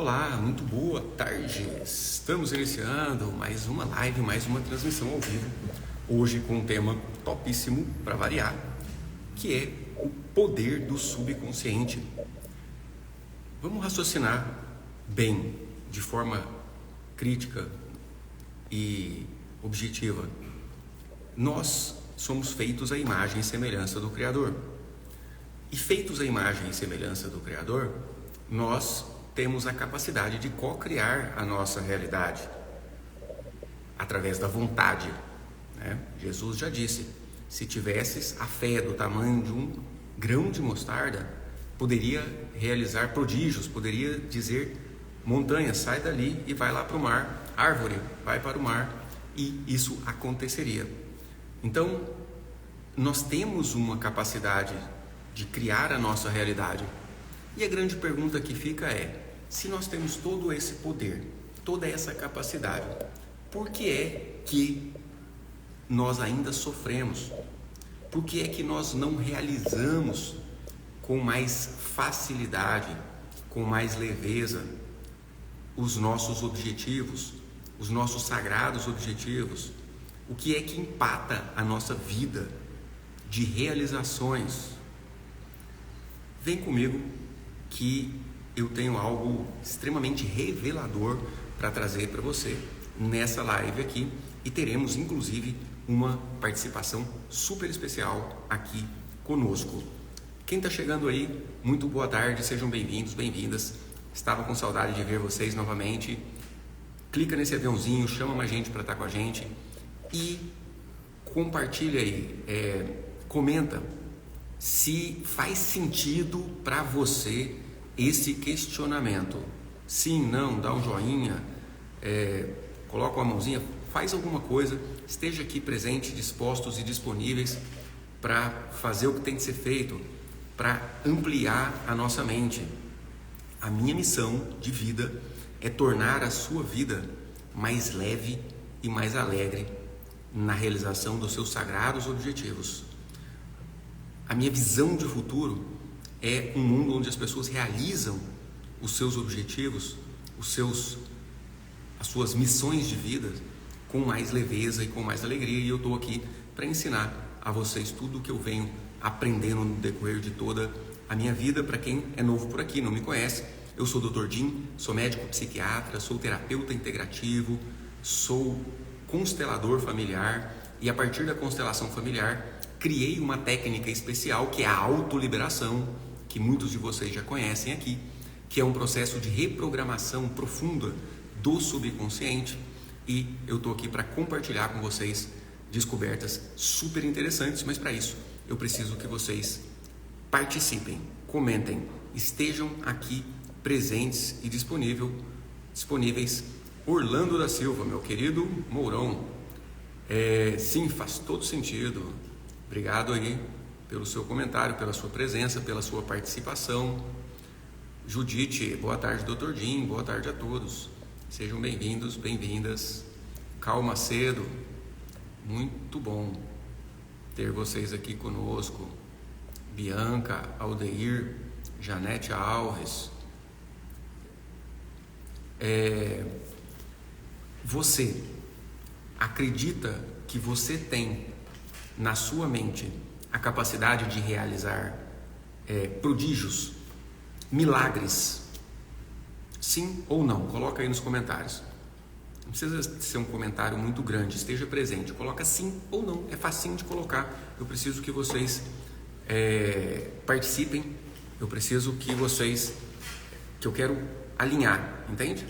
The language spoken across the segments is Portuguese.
Olá, muito boa tarde. Estamos iniciando mais uma live, mais uma transmissão ao vivo. Hoje com um tema topíssimo para variar, que é o poder do subconsciente. Vamos raciocinar bem, de forma crítica e objetiva. Nós somos feitos à imagem e semelhança do Criador. E feitos à imagem e semelhança do Criador, nós temos a capacidade de co-criar a nossa realidade através da vontade, né? Jesus já disse, se tivesses a fé do tamanho de um grão de mostarda, poderia realizar prodígios, poderia dizer montanha, sai dali e vai lá para o mar, árvore, vai para o mar, e isso aconteceria. Então, nós temos uma capacidade de criar a nossa realidade. E a grande pergunta que fica é, se nós temos todo esse poder, toda essa capacidade, por que é que nós ainda sofremos? Por que é que nós não realizamos com mais facilidade, com mais leveza, os nossos objetivos, os nossos sagrados objetivos? O que é que empata a nossa vida de realizações? Vem comigo que eu tenho algo extremamente revelador para trazer para você nessa live aqui, e teremos inclusive uma participação super especial aqui conosco. Quem está chegando aí, muito boa tarde, sejam bem-vindos, bem-vindas. Estava com saudade de ver vocês novamente. Clica nesse aviãozinho, chama mais gente para estar com a gente e compartilha aí, comenta se faz sentido para você esse questionamento. Sim, não, dá um joinha, coloca uma mãozinha, faz alguma coisa, esteja aqui presente, dispostos e disponíveis para fazer o que tem que ser feito, para ampliar a nossa mente. A minha missão de vida é tornar a sua vida mais leve e mais alegre na realização dos seus sagrados objetivos. A minha visão de futuro é um mundo onde as pessoas realizam os seus objetivos, as suas missões de vida com mais leveza e com mais alegria, e eu estou aqui para ensinar a vocês tudo o que eu venho aprendendo no decorrer de toda a minha vida. Para quem é novo por aqui, não me conhece, eu sou o Dr. Jim, sou médico psiquiatra, sou terapeuta integrativo, sou constelador familiar, e a partir da constelação familiar criei uma técnica especial que é a autoliberação, que muitos de vocês já conhecem aqui, que é um processo de reprogramação profunda do subconsciente, e eu estou aqui para compartilhar com vocês descobertas super interessantes, mas para isso eu preciso que vocês participem, comentem, estejam aqui presentes e disponíveis. Orlando da Silva, meu querido Mourão, sim, faz todo sentido. Obrigado aí pelo seu comentário, pela sua presença, pela sua participação. Judite, boa tarde, Dr. Jim, boa tarde a todos. Sejam bem-vindos, bem-vindas. Calma cedo, muito bom ter vocês aqui conosco. Bianca, Aldeir, Janete Alves. Você acredita que você tem na sua mente a capacidade de realizar prodígios, milagres? Sim ou não? Coloca aí nos comentários. Não precisa ser um comentário muito grande, esteja presente. Coloca sim ou não, é facinho de colocar. Eu preciso que vocês participem. Eu preciso que eu quero alinhar, entende?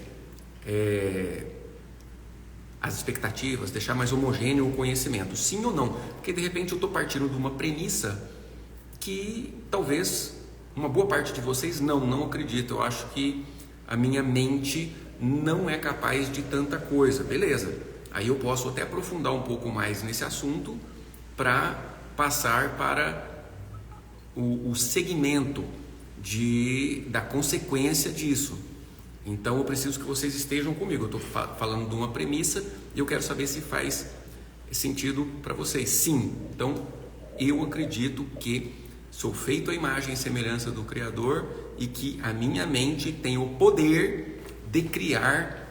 As expectativas, deixar mais homogêneo o conhecimento, sim ou não? Porque de repente eu estou partindo de uma premissa que talvez uma boa parte de vocês não acredita. Eu acho que a minha mente não é capaz de tanta coisa, beleza? Aí eu posso até aprofundar um pouco mais nesse assunto para passar para o segmento da consequência disso. Então eu preciso que vocês estejam comigo. Eu estou falando de uma premissa e eu quero saber se faz sentido para vocês. Sim, então eu acredito que sou feito à imagem e semelhança do Criador e que a minha mente tem o poder de criar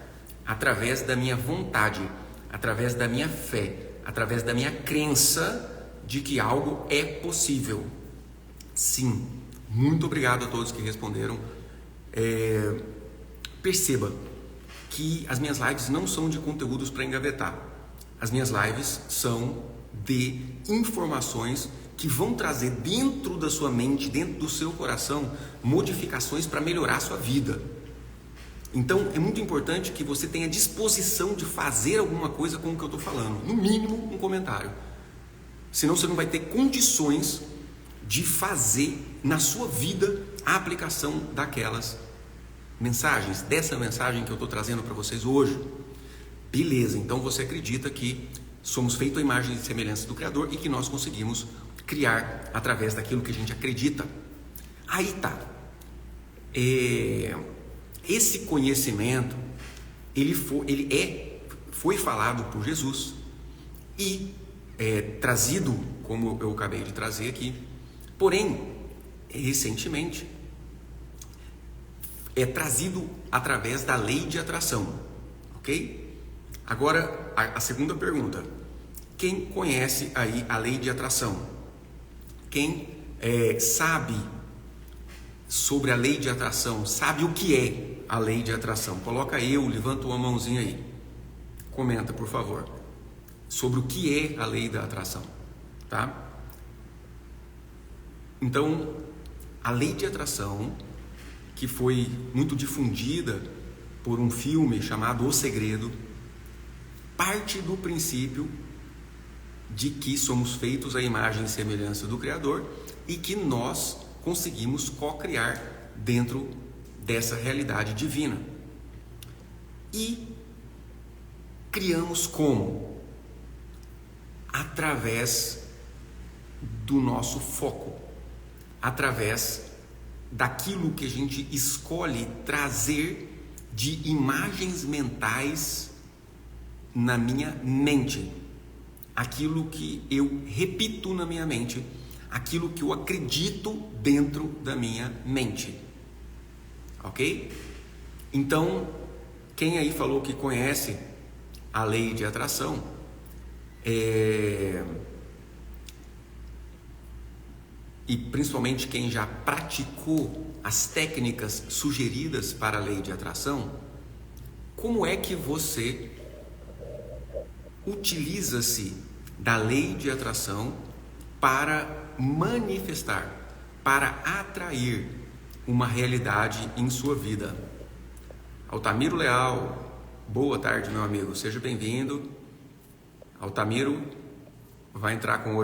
através da minha vontade, através da minha fé, através da minha crença de que algo é possível. Sim, muito obrigado a todos que responderam. Perceba que as minhas lives não são de conteúdos para engavetar. As minhas lives são de informações que vão trazer dentro da sua mente, dentro do seu coração, modificações para melhorar a sua vida. Então, é muito importante que você tenha disposição de fazer alguma coisa com o que eu estou falando. No mínimo, um comentário. Senão, você não vai ter condições de fazer na sua vida a aplicação daquelas mensagens, dessa mensagem que eu estou trazendo para vocês hoje. Beleza, então você acredita que somos feitos à imagem e semelhança do Criador e que nós conseguimos criar através daquilo que a gente acredita. Aí tá. Esse conhecimento, foi falado por Jesus e trazido, como eu acabei de trazer aqui, porém, recentemente, é trazido através da lei de atração, ok? Agora, a segunda pergunta. Quem conhece aí a lei de atração? Quem sabe sobre a lei de atração? Sabe o que é a lei de atração? Coloca levanta uma mãozinha aí. Comenta, por favor, sobre o que é a lei da atração, tá? Então, a lei de atração, que foi muito difundida por um filme chamado O Segredo, parte do princípio de que somos feitos à imagem e semelhança do Criador e que nós conseguimos co-criar dentro dessa realidade divina. E criamos como? Através do nosso foco, através daquilo que a gente escolhe trazer de imagens mentais na minha mente, aquilo que eu repito na minha mente, aquilo que eu acredito dentro da minha mente, ok? Então, quem aí falou que conhece a lei de atração, e principalmente quem já praticou as técnicas sugeridas para a lei de atração, como é que você utiliza-se da lei de atração para manifestar, para atrair uma realidade em sua vida? Altamiro Leal, boa tarde, meu amigo, seja bem-vindo. Altamiro vai entrar com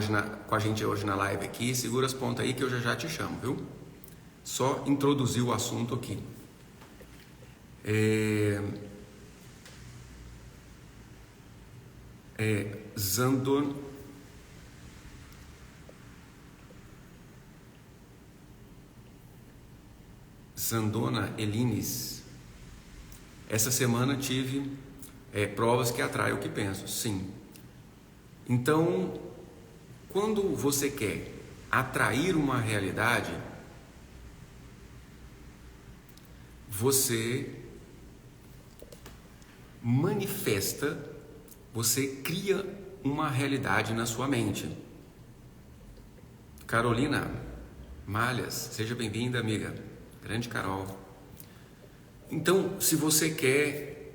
a gente hoje na live aqui. Segura as pontas aí que eu já te chamo, viu? Só introduzir o assunto aqui. Zandona Elines. Essa semana tive provas que atraem o que penso. Sim. Então, quando você quer atrair uma realidade, você manifesta, você cria uma realidade na sua mente. Carolina Malhas, seja bem-vinda, amiga. Grande Carol. Então, se você quer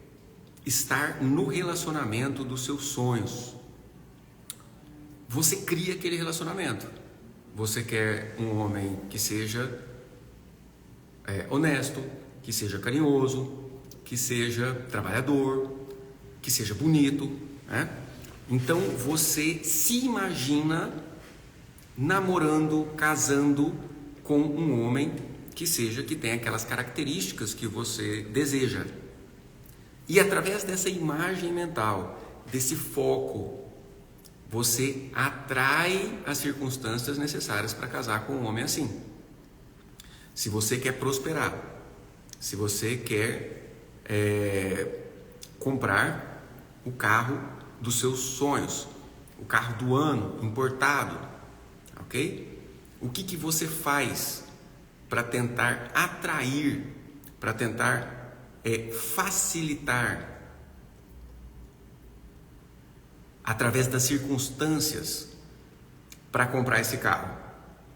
estar no relacionamento dos seus sonhos, você cria aquele relacionamento. Você quer um homem que seja honesto, que seja carinhoso, que seja trabalhador, que seja bonito, né? Então você se imagina namorando, casando com um homem que tenha aquelas características que você deseja. E através dessa imagem mental, desse foco, você atrai as circunstâncias necessárias para casar com um homem assim. Se você quer prosperar, se você quer comprar o carro dos seus sonhos, o carro do ano, importado, ok? O que você faz para tentar atrair, para tentar facilitar através das circunstâncias para comprar esse carro?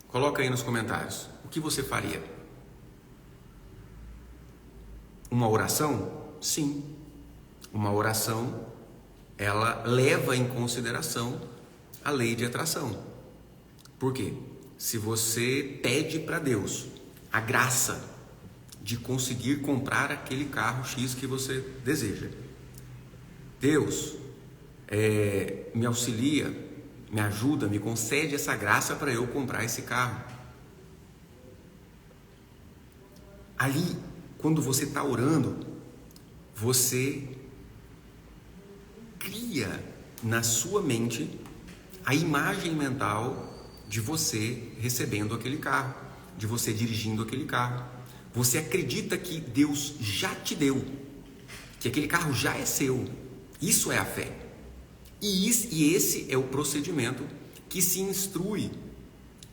Coloca aí nos comentários. O que você faria? Uma oração? Sim. Uma oração, ela leva em consideração a lei de atração. Por quê? Se você pede para Deus a graça de conseguir comprar aquele carro X que você deseja, Deus me auxilia, me ajuda, me concede essa graça para eu comprar esse carro. Ali, quando você está orando, você cria na sua mente a imagem mental de você recebendo aquele carro, de você dirigindo aquele carro. Você acredita que Deus já te deu, que aquele carro já é seu. Isso é a fé. E esse é o procedimento que se instrui,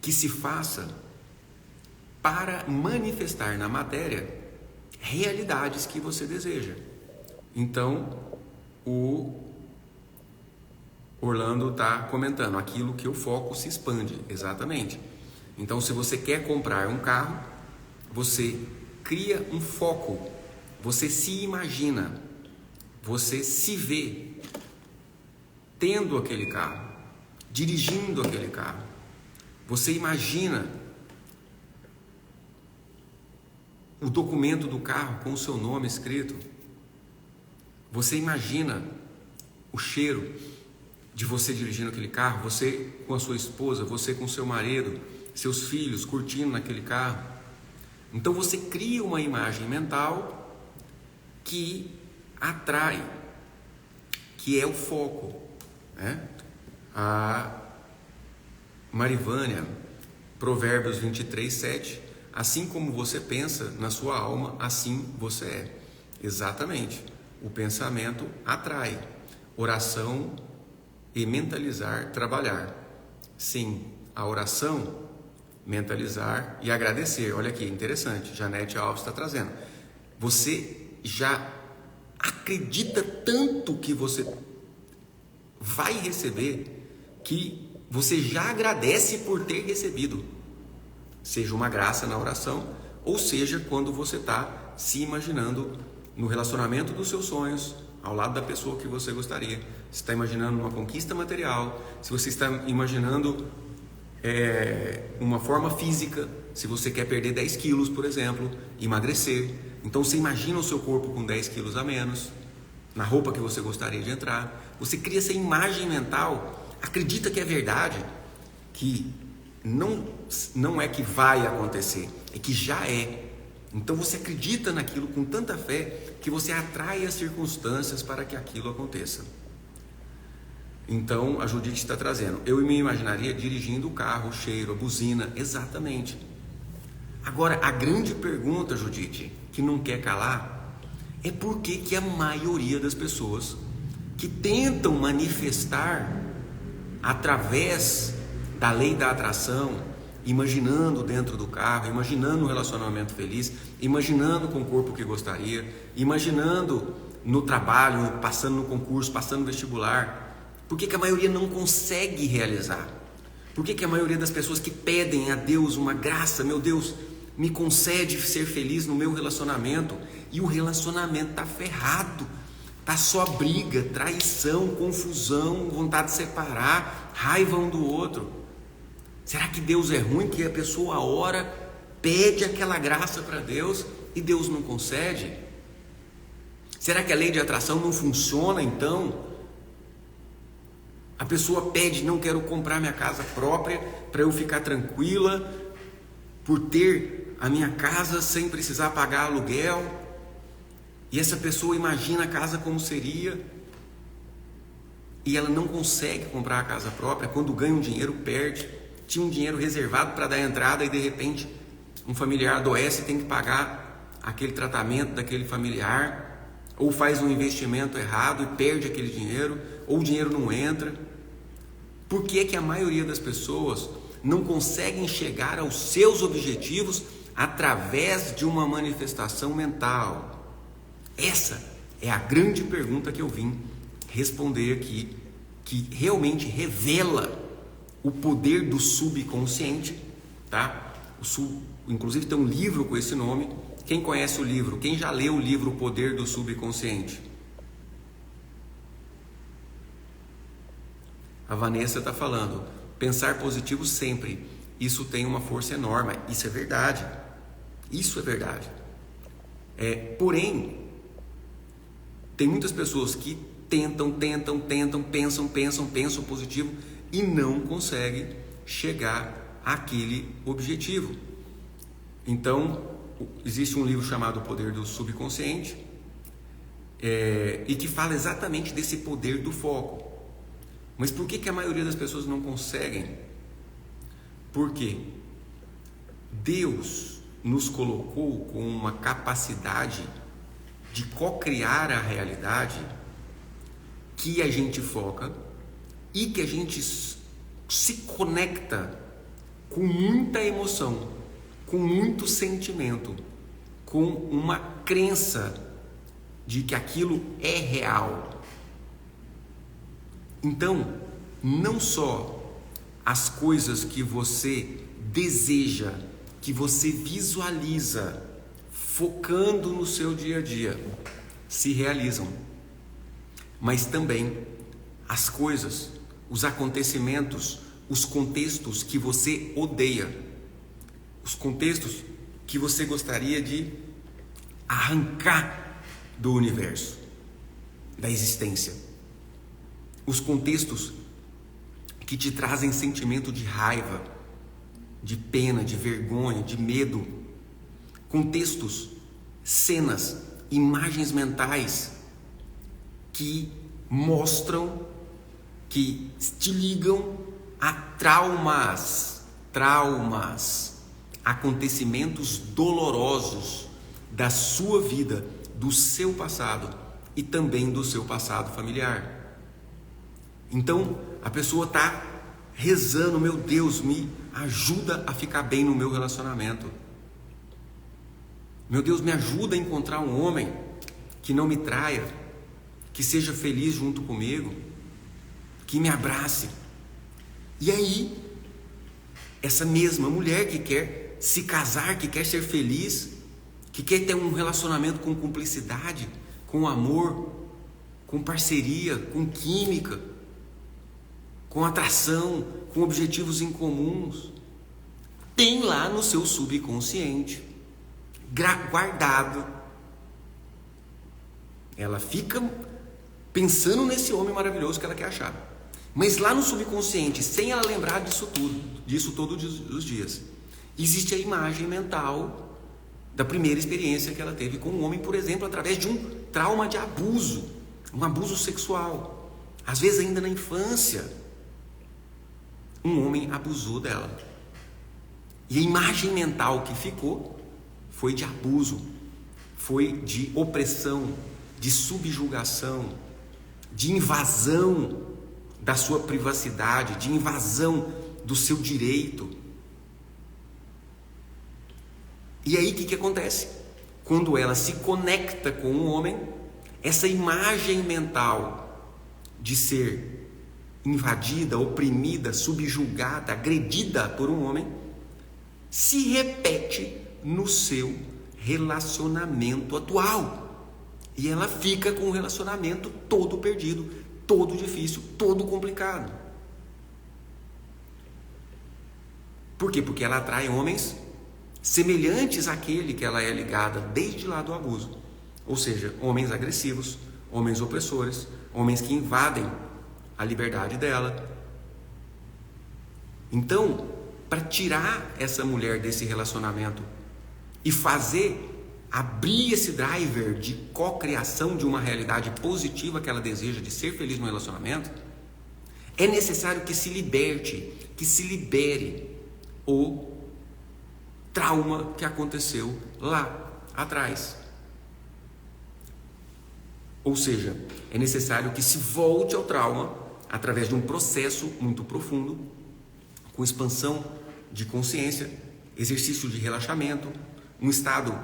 que se faça para manifestar na matéria realidades que você deseja. Então, o Orlando está comentando, aquilo que o foco se expande, exatamente. Então, se você quer comprar um carro, você cria um foco, você se imagina, você se vê tendo aquele carro, dirigindo aquele carro. Você imagina o documento do carro com o seu nome escrito. Você imagina o cheiro de você dirigindo aquele carro, você com a sua esposa, você com seu marido, seus filhos curtindo naquele carro. Então você cria uma imagem mental que atrai, que é o foco, né? A Marivânia, Provérbios 23, 7, assim como você pensa na sua alma, assim você é. Exatamente, o pensamento atrai. Oração e mentalizar, trabalhar. Sim, a oração, mentalizar e agradecer. Olha aqui, interessante, Janete Alves está trazendo. Você já acredita tanto que você vai receber, que você já agradece por ter recebido. Seja uma graça na oração, ou seja, quando você está se imaginando no relacionamento dos seus sonhos, ao lado da pessoa que você gostaria. Você está imaginando uma conquista material, se você está imaginando uma forma física, se você quer perder 10 quilos, por exemplo, emagrecer. Então você imagina o seu corpo com 10 quilos a menos, na roupa que você gostaria de entrar. Você cria essa imagem mental, acredita que é verdade, que não é que vai acontecer, é que já é. Então você acredita naquilo com tanta fé que você atrai as circunstâncias para que aquilo aconteça. Então a Judite está trazendo, eu me imaginaria dirigindo o carro, o cheiro, a buzina, exatamente. Agora a grande pergunta, Judite, que não quer calar, é por que a maioria das pessoas que tentam manifestar através da lei da atração, imaginando dentro do carro, imaginando um relacionamento feliz, imaginando com o corpo que gostaria, imaginando no trabalho, passando no concurso, passando no vestibular, por que a maioria não consegue realizar? Por que a maioria das pessoas que pedem a Deus uma graça, meu Deus, me concede ser feliz no meu relacionamento, e o relacionamento está ferrado, está só briga, traição, confusão, vontade de separar, raiva um do outro. Será que Deus é ruim, que a pessoa ora, pede aquela graça para Deus e Deus não concede? Será que a lei de atração não funciona então? A pessoa pede, não quero comprar minha casa própria para eu ficar tranquila por ter a minha casa sem precisar pagar aluguel. E essa pessoa imagina a casa como seria e ela não consegue comprar a casa própria. Quando ganha um dinheiro, perde. Tinha um dinheiro reservado para dar entrada e de repente um familiar adoece e tem que pagar aquele tratamento daquele familiar, ou faz um investimento errado e perde aquele dinheiro, ou o dinheiro não entra. Por que a maioria das pessoas não conseguem chegar aos seus objetivos através de uma manifestação mental? Essa é a grande pergunta que eu vim responder aqui, que realmente revela o poder do subconsciente, tá? Inclusive tem um livro com esse nome. Quem conhece o livro? Quem já leu o livro O Poder do Subconsciente? A Vanessa está falando, pensar positivo sempre, isso tem uma força enorme. Isso é verdade, isso é verdade. Porém, tem muitas pessoas que tentam, pensam positivo e não conseguem chegar àquele objetivo. Então, existe um livro chamado O Poder do Subconsciente, e que fala exatamente desse poder do foco. Mas por que a maioria das pessoas não conseguem? Porque Deus nos colocou com uma capacidade de co-criar a realidade que a gente foca e que a gente se conecta com muita emoção, com muito sentimento, com uma crença de que aquilo é real. Então, não só as coisas que você deseja, que você visualiza, focando no seu dia a dia, se realizam, mas também as coisas, os acontecimentos, os contextos que você odeia, os contextos que você gostaria de arrancar do universo, da existência, os contextos que te trazem sentimento de raiva, de pena, de vergonha, de medo, contextos, cenas, imagens mentais que mostram, que te ligam a traumas, acontecimentos dolorosos da sua vida, do seu passado e também do seu passado familiar. Então, a pessoa está rezando, meu Deus, me ajuda a ficar bem no meu relacionamento. Meu Deus, me ajuda a encontrar um homem que não me traia, que seja feliz junto comigo, que me abrace. E aí, essa mesma mulher que quer se casar, que quer ser feliz, que quer ter um relacionamento com cumplicidade, com amor, com parceria, com química, com atração, com objetivos em comuns, tem lá no seu subconsciente, guardado. Ela fica pensando nesse homem maravilhoso que ela quer achar. Mas lá no subconsciente, sem ela lembrar disso todos os dias, existe a imagem mental da primeira experiência que ela teve com um homem, por exemplo, através de um trauma de abuso, um abuso sexual. Às vezes ainda na infância, um homem abusou dela. E a imagem mental que ficou foi de abuso, foi de opressão, de subjugação, de invasão da sua privacidade, de invasão do seu direito. E aí o que acontece? Quando ela se conecta com um homem, essa imagem mental de ser invadida, oprimida, subjugada, agredida por um homem, se repete no seu relacionamento atual. E ela fica com o relacionamento todo perdido, todo difícil, todo complicado. Por quê? Porque ela atrai homens semelhantes àquele que ela é ligada desde lá do abuso. Ou seja, homens agressivos, homens opressores, homens que invadem a liberdade dela. Então, para tirar essa mulher desse relacionamento e abrir esse driver de cocriação de uma realidade positiva que ela deseja, de ser feliz no relacionamento, é necessário que se libere o trauma que aconteceu lá atrás. Ou seja, é necessário que se volte ao trauma através de um processo muito profundo, com expansão de consciência, exercício de relaxamento, um estado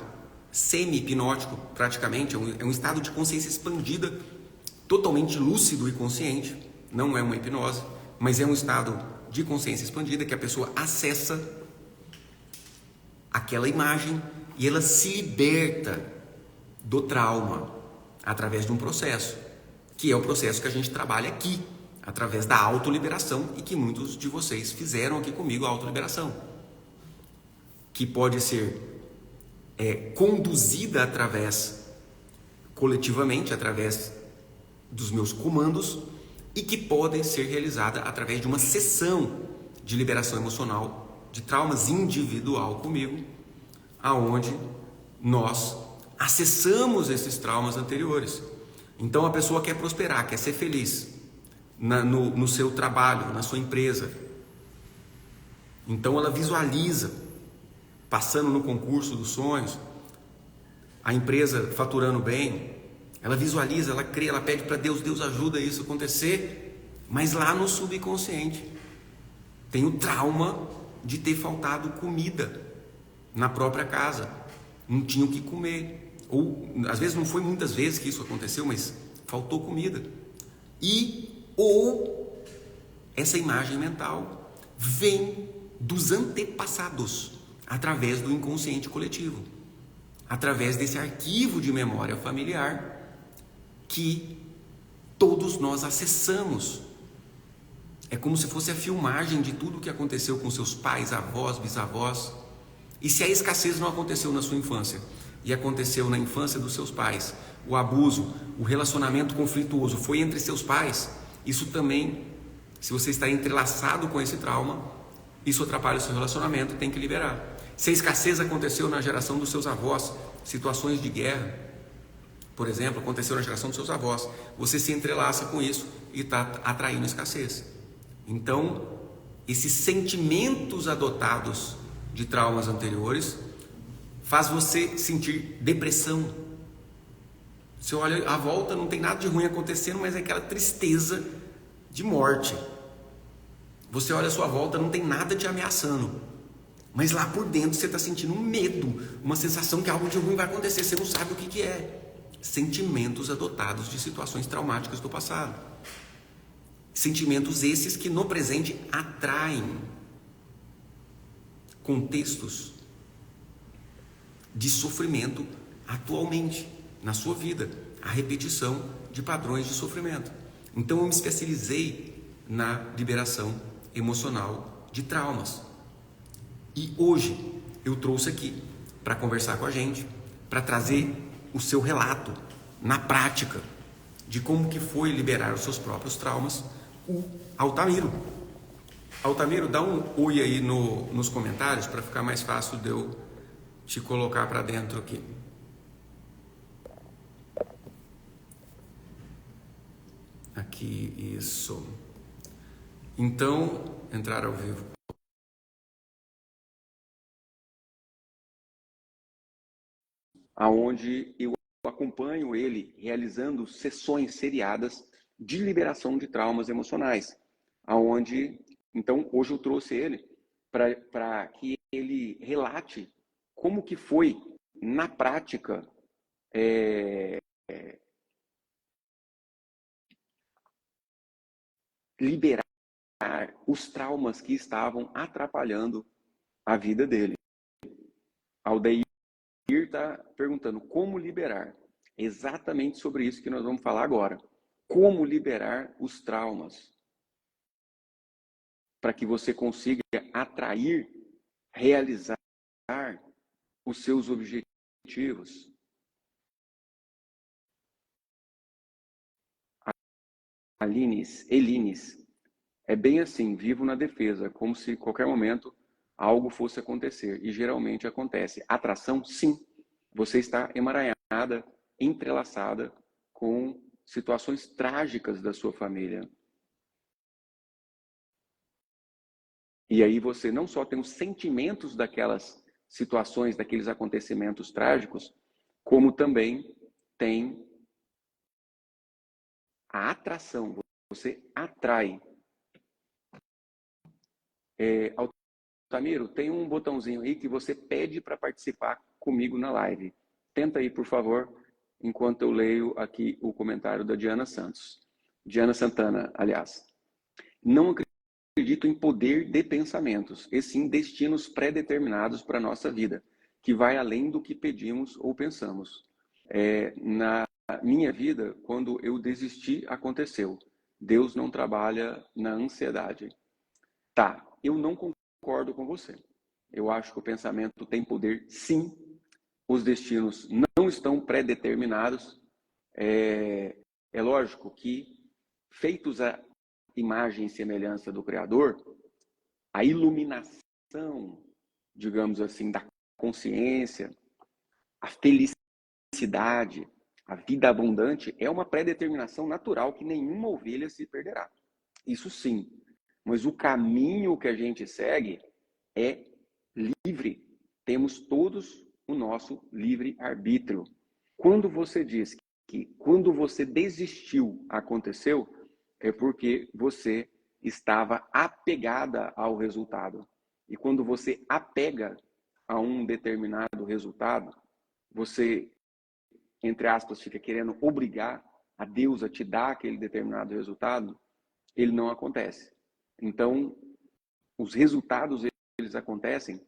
semi-hipnótico, praticamente, é um estado de consciência expandida, totalmente lúcido e consciente. Não é uma hipnose, mas é um estado de consciência expandida que a pessoa acessa aquela imagem e ela se liberta do trauma através de um processo, que é o processo que a gente trabalha aqui, através da autoliberação, e que muitos de vocês fizeram aqui comigo a autoliberação, que pode ser conduzida coletivamente, através dos meus comandos, e que podem ser realizada através de uma sessão de liberação emocional de traumas individual comigo, aonde nós acessamos esses traumas anteriores. Então a pessoa quer prosperar, quer ser feliz no seu trabalho, na sua empresa. Então ela visualiza passando no concurso dos sonhos, a empresa faturando bem, ela visualiza, ela crê, ela pede para Deus, Deus ajuda isso a acontecer, mas lá no subconsciente tem o trauma de ter faltado comida na própria casa, não tinha o que comer, ou às vezes não foi muitas vezes que isso aconteceu, mas faltou comida, ou essa imagem mental vem dos antepassados, através do inconsciente coletivo, através desse arquivo de memória familiar que todos nós acessamos. É como se fosse a filmagem de tudo o que aconteceu com seus pais, avós, bisavós. E se a escassez não aconteceu na sua infância e aconteceu na infância dos seus pais, o abuso, o relacionamento conflituoso foi entre seus pais, isso também, se você está entrelaçado com esse trauma, isso atrapalha o seu relacionamento, tem que liberar. Se a escassez aconteceu na geração dos seus avós, situações de guerra, por exemplo, aconteceu na geração dos seus avós, você se entrelaça com isso e está atraindo escassez. Então, esses sentimentos adotados de traumas anteriores faz você sentir depressão. Você olha à volta, não tem nada de ruim acontecendo, mas é aquela tristeza de morte. Você olha à sua volta, não tem nada te ameaçando, mas lá por dentro você está sentindo um medo, uma sensação que algo de ruim vai acontecer, você não sabe o que é. Sentimentos adotados de situações traumáticas do passado. Sentimentos esses que no presente atraem contextos de sofrimento atualmente na sua vida, a repetição de padrões de sofrimento. Então eu me especializei na liberação emocional de traumas. E hoje eu trouxe aqui para conversar com a gente, para trazer o seu relato na prática de como que foi liberar os seus próprios traumas, o Altamiro. Altamiro, dá um oi aí nos comentários para ficar mais fácil de eu te colocar para dentro aqui. Aqui, isso. Então, entrar ao vivo. Aonde eu acompanho ele realizando sessões seriadas de liberação de traumas emocionais, aonde então hoje eu trouxe ele para que ele relate como que foi na prática liberar os traumas que estavam atrapalhando a vida dele. Aldeir está perguntando como liberar. Exatamente sobre isso que nós vamos falar agora. Como liberar os traumas para que você consiga atrair, realizar os seus objetivos. Elines, é bem assim, vivo na defesa, como se a qualquer momento algo fosse acontecer, e geralmente acontece. Atração, sim, você está emaranhada, entrelaçada com situações trágicas da sua família. E aí você não só tem os sentimentos daquelas situações, daqueles acontecimentos trágicos, como também tem a atração, você atrai. Altamiro, tem um botãozinho aí que você pede para participar comigo na live. tenta aí, por favor, enquanto eu leio aqui o comentário da Diana Santos. Diana Santana, aliás. Não acredito em poder de pensamentos, e sim destinos pré-determinados para a nossa vida, que vai além do que pedimos ou pensamos. Na minha vida, quando eu desisti, aconteceu. Deus não trabalha na ansiedade. Tá, eu não concordo com você. Eu acho que o pensamento tem poder, sim. Os destinos não estão pré-determinados. É lógico que, feitos a imagem e semelhança do Criador, a iluminação, digamos assim, da consciência, a felicidade, a vida abundante é uma pré-determinação natural que nenhuma ovelha se perderá. Isso sim. Mas o caminho que a gente segue é livre. Temos todos o nosso livre-arbítrio. Quando você diz que quando você desistiu aconteceu, é porque você estava apegada ao resultado. E quando você apega a um determinado resultado, você, entre aspas, fica querendo obrigar a Deus a te dar aquele determinado resultado, ele não acontece. Então, os resultados, eles acontecem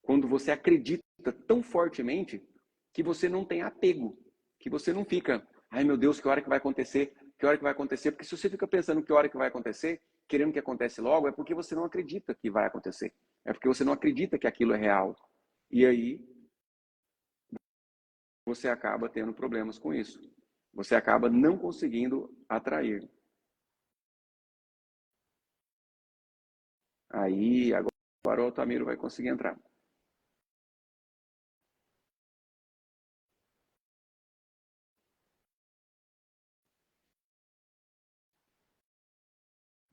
quando você acredita tão fortemente que você não tem apego, que você não fica, ai meu Deus, que hora que vai acontecer? Que hora que vai acontecer? Porque se você fica pensando que hora que vai acontecer, querendo que acontece logo, é porque você não acredita que vai acontecer. É porque você não acredita que aquilo é real. E aí, você acaba tendo problemas com isso. Você acaba não conseguindo atrair. Aí, agora o Altamiro vai conseguir entrar.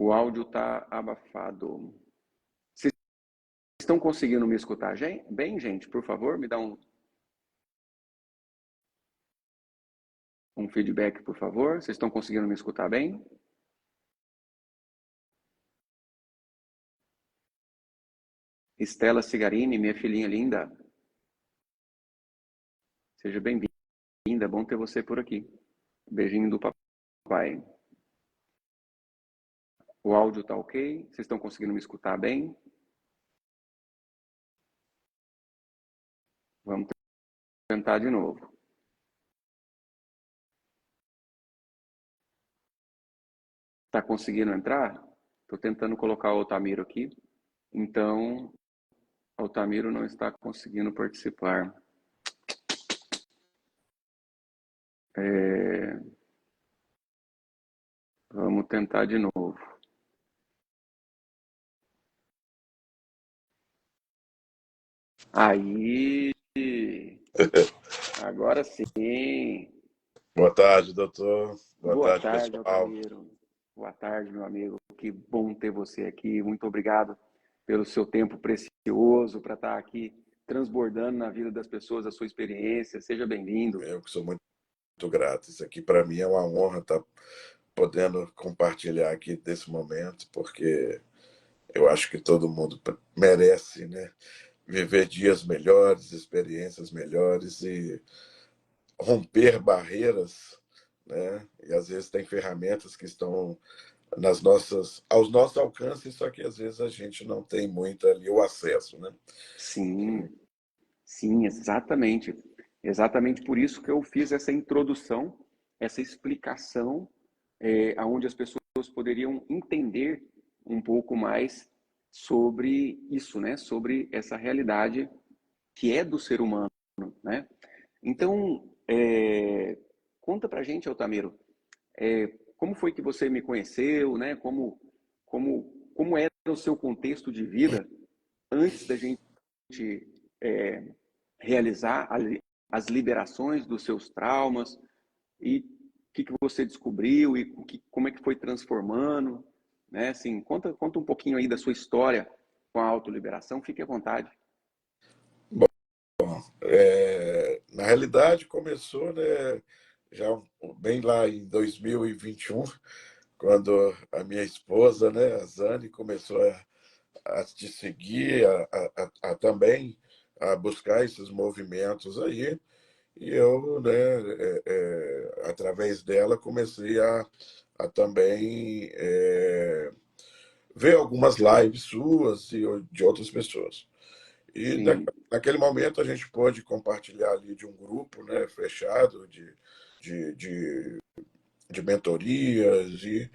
O áudio está abafado. Vocês estão conseguindo me escutar bem, gente? Por favor, me dá um feedback, por favor. Vocês estão conseguindo me escutar bem? Estela Cigarini, minha filhinha linda. Seja bem-vinda. Bom ter você por aqui. Beijinho do papai. O áudio está ok? Vocês estão conseguindo me escutar bem? Vamos tentar de novo. Está conseguindo entrar? Estou tentando colocar o Altamiro aqui. Então, o Altamiro não está conseguindo participar. Vamos tentar de novo. Aí, agora sim. Boa tarde, doutor. Boa Tarde, tarde, pessoal. Altamiro. Boa tarde, meu amigo. Que bom ter você aqui. Muito obrigado pelo seu tempo precioso para estar aqui transbordando na vida das pessoas a sua experiência. Seja bem-vindo. Eu que sou muito grato. Isso aqui, para mim, é uma honra estar podendo compartilhar aqui desse momento, porque eu acho que todo mundo merece, né, viver dias melhores, experiências melhores e romper barreiras, né? E às vezes tem ferramentas que estão aos nossos alcances, só que às vezes a gente não tem muito ali o acesso, né? Sim, sim, exatamente. Exatamente por isso que eu fiz essa introdução, essa explicação, aonde as pessoas poderiam entender um pouco mais sobre isso, né? Sobre essa realidade que é do ser humano, né? Então, conta pra gente, Altamiro, como foi que você me conheceu, né? Como era o seu contexto de vida antes da gente realizar as liberações dos seus traumas e o que você descobriu e como é que foi transformando, né? Assim, conta um pouquinho aí da sua história com a autoliberação, fique à vontade. Na realidade, começou, né, já bem lá em 2021, quando a minha esposa, né, a Zane, começou a te seguir, também a buscar esses movimentos aí. e eu, né, através dela, comecei a também ver algumas lives suas e de outras pessoas. E Sim, naquele momento a gente pôde compartilhar ali de um grupo, né, fechado de, de, de mentorias e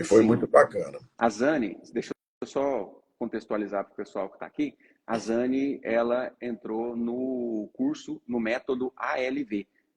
foi muito sim. bacana. A Zane, deixa eu só contextualizar para o pessoal que está aqui. A Zane, ela entrou no curso, no método ALV,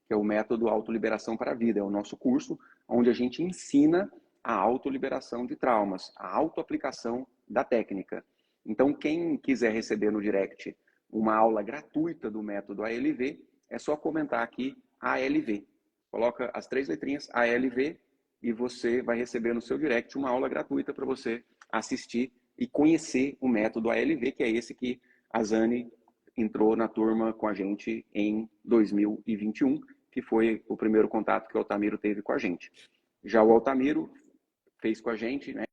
que é o método Autoliberação para a Vida. É o nosso curso onde a gente ensina a autoliberação de traumas, a autoaplicação da técnica. Então, quem quiser receber no direct uma aula gratuita do método ALV, é só comentar aqui ALV. Coloca as 3 letrinhas ALV e você vai receber no seu direct uma aula gratuita para você assistir e conhecer o método ALV, que é esse que a Zane entrou na turma com a gente em 2021, que foi o primeiro contato que o Altamiro teve com a gente. Já o Altamiro fez com a gente, né,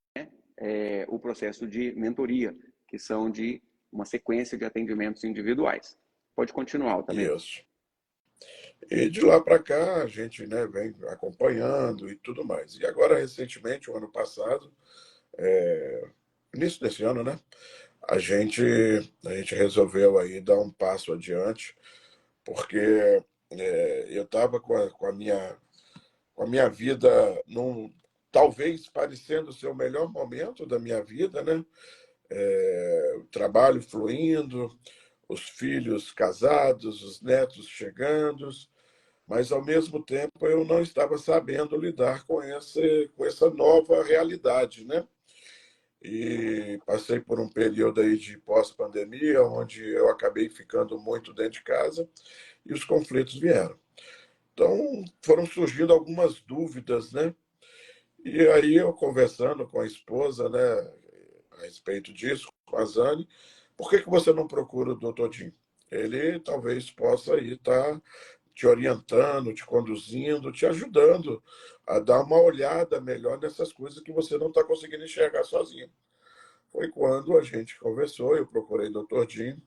o processo de mentoria, que são de uma sequência de atendimentos individuais. Pode continuar, Altamiro. Isso. E de lá para cá a gente, né, vem acompanhando e tudo mais. E agora, recentemente, o ano passado, início desse ano, né, a gente, a gente resolveu aí dar um passo adiante, porque eu estava com a minha vida talvez parecendo ser o melhor momento da minha vida, né? O trabalho fluindo, os filhos casados, os netos chegando, mas ao mesmo tempo eu não estava sabendo lidar com essa nova realidade, né? E passei por um período aí de pós-pandemia, onde eu acabei ficando muito dentro de casa e os conflitos vieram. Então, foram surgindo algumas dúvidas, né? E aí eu conversando com a esposa, né, a respeito disso, com a Zane, por que que você não procura o Dr. Jim? Ele talvez possa aí estar te orientando, te conduzindo, te ajudando a dar uma olhada melhor nessas coisas que você não está conseguindo enxergar sozinho. Foi quando a gente conversou, eu procurei o Dr. Jim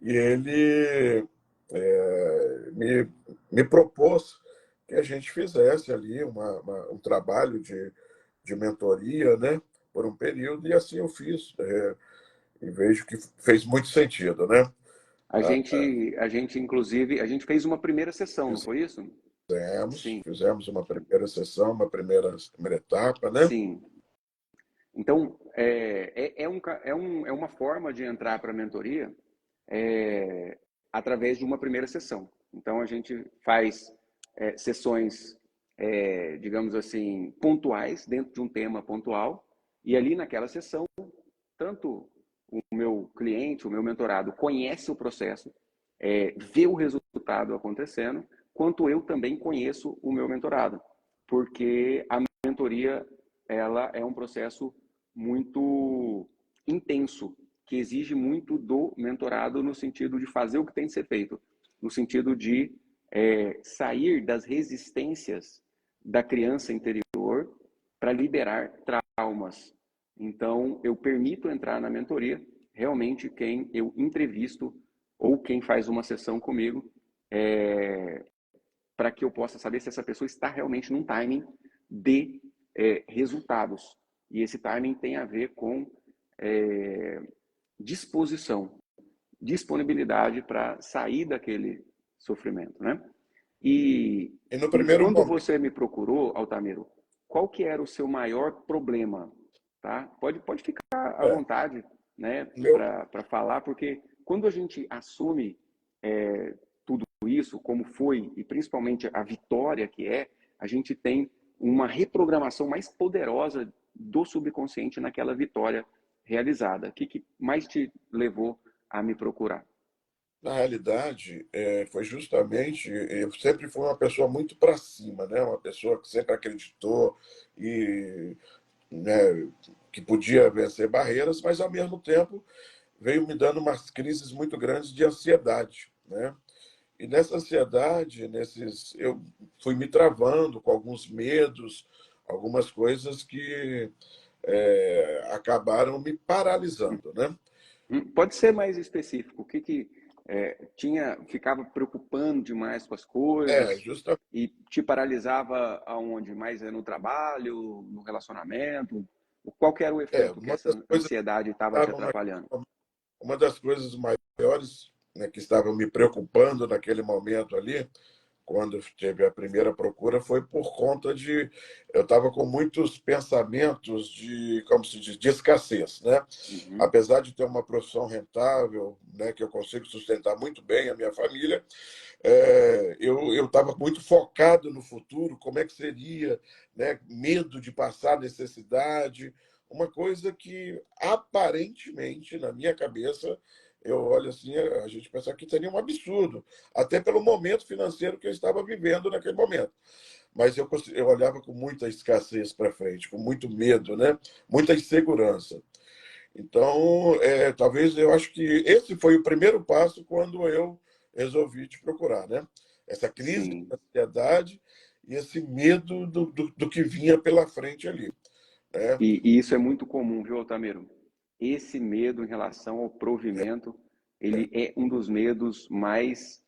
e ele me propôs que a gente fizesse ali um trabalho de mentoria, né, por um período, e assim eu fiz, e vejo que fez muito sentido, né? Inclusive, a gente fez uma primeira sessão, não foi isso? Sim, Fizemos uma primeira sessão, uma primeira etapa, né? sim. Então, é uma forma de entrar para a mentoria através de uma primeira sessão. Então, a gente faz sessões, digamos assim, pontuais, dentro de um tema pontual, e ali naquela sessão, tanto o meu cliente, o meu mentorado, conhece o processo, vê o resultado acontecendo, quanto eu também conheço o meu mentorado, porque a mentoria ela é um processo muito intenso, que exige muito do mentorado no sentido de fazer o que tem que ser feito, no sentido de sair das resistências da criança interior para liberar traumas. Então, eu permito entrar na mentoria realmente quem eu entrevisto ou quem faz uma sessão comigo, para que eu possa saber se essa pessoa está realmente num timing de resultados. E esse timing tem a ver com disposição, disponibilidade para sair daquele sofrimento, né? E, E no e primeiro quando momento, você me procurou, Altamiro, qual que era o seu maior problema? Tá? Pode ficar à é, vontade, né, meu, para falar, porque quando a gente assume tudo isso, como foi, e principalmente a vitória que é, a gente tem uma reprogramação mais poderosa do subconsciente naquela vitória realizada. O que mais te levou a me procurar? na realidade, foi justamente, eu sempre fui uma pessoa muito para cima, né? Uma pessoa que sempre acreditou e, né, que podia vencer barreiras, mas ao mesmo tempo veio me dando umas crises muito grandes de ansiedade, né? E nessa ansiedade, eu fui me travando com alguns medos, algumas coisas que acabaram me paralisando, né? Pode ser mais específico. ficava preocupando demais com as É, coisas justamente. e te paralisava aonde? Mais no trabalho, no relacionamento? Qual que era o efeito que Uma das essa coisas ansiedade que estava te estavam atrapalhando? uma das coisas maiores, né, que estavam me preocupando naquele momento ali, quando teve a primeira procura, foi por conta de eu estava com muitos pensamentos de, como se diz, de escassez, né? Uhum, Apesar de ter uma profissão rentável, né, que eu consigo sustentar muito bem a minha família, eu estava muito focado no futuro, como é que seria, né? Medo de passar necessidade, uma coisa que aparentemente na minha cabeça eu olho assim, a gente pensa que seria um absurdo, até pelo momento financeiro que eu estava vivendo naquele momento. Mas eu olhava com muita escassez para frente, com muito medo, né? Muita insegurança. Então, talvez eu acho que esse foi o primeiro passo quando eu resolvi te procurar, né? Essa crise de sim. ansiedade e esse medo do que vinha pela frente ali, né? E isso é muito comum, viu, Altamiro? Esse medo em relação ao provimento, É, ele é um dos medos mais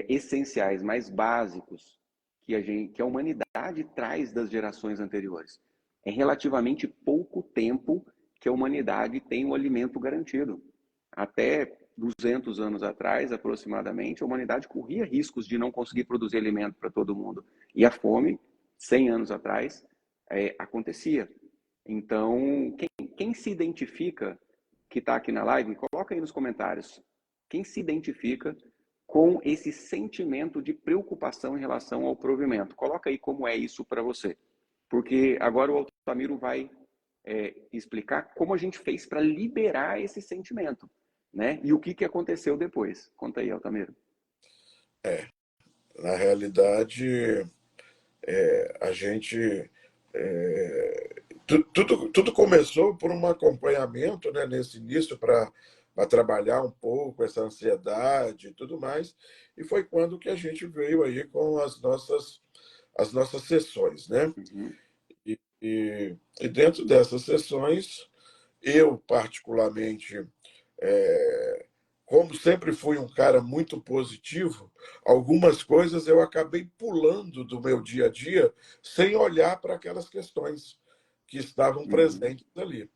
essenciais, mais básicos que a humanidade traz das gerações anteriores. É relativamente pouco tempo que a humanidade tem o alimento garantido. Até 200 anos atrás, aproximadamente, a humanidade corria riscos de não conseguir produzir alimento para todo mundo. E a fome, 100 anos atrás, acontecia. Então, quem se identifica, que está aqui na live, coloca aí nos comentários. Quem se identifica com esse sentimento de preocupação em relação ao provimento? Coloca aí como é isso para você. Porque agora o Altamiro vai explicar como a gente fez para liberar esse sentimento, né? E o que aconteceu depois. Conta aí, Altamiro. na realidade, a gente. Tudo começou por um acompanhamento, né, nesse início para trabalhar um pouco essa ansiedade e tudo mais. E foi quando que a gente veio aí com as nossas sessões, né? Uhum. E dentro dessas sessões, eu particularmente, é, como sempre fui um cara muito positivo, algumas coisas eu acabei pulando do meu dia a dia sem olhar para aquelas questões que estavam Uhum. presentes ali.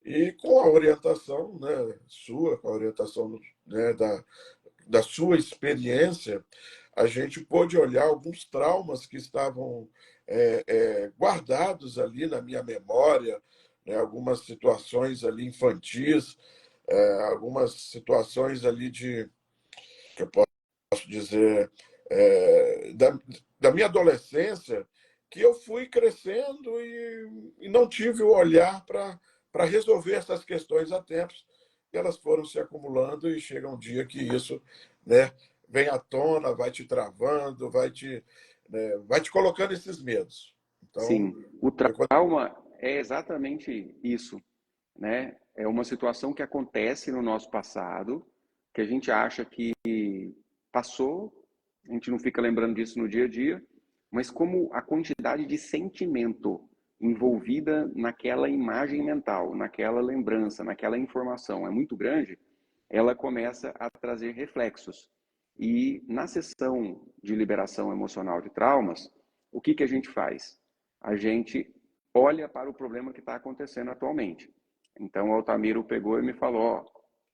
E com a orientação, né, sua, com a orientação, né, da sua experiência, a gente pôde olhar alguns traumas que estavam guardados ali na minha memória, né, algumas situações ali infantis, algumas situações ali que eu posso dizer, da minha adolescência, que eu fui crescendo e não tive o olhar para resolver essas questões a tempos. E elas foram se acumulando e chega um dia que isso, né, vem à tona, vai te travando, vai te colocando esses medos. Então, Sim, o foi quando... trauma é exatamente isso, né? É uma situação que acontece no nosso passado, que a gente acha que passou, a gente não fica lembrando disso no dia a dia, mas como a quantidade de sentimento envolvida naquela imagem mental, naquela lembrança, naquela informação é muito grande, ela começa a trazer reflexos. E na sessão de liberação emocional de traumas, o que a gente faz? A gente olha para o problema que está acontecendo atualmente. Então, o Altamiro pegou e me falou, ó,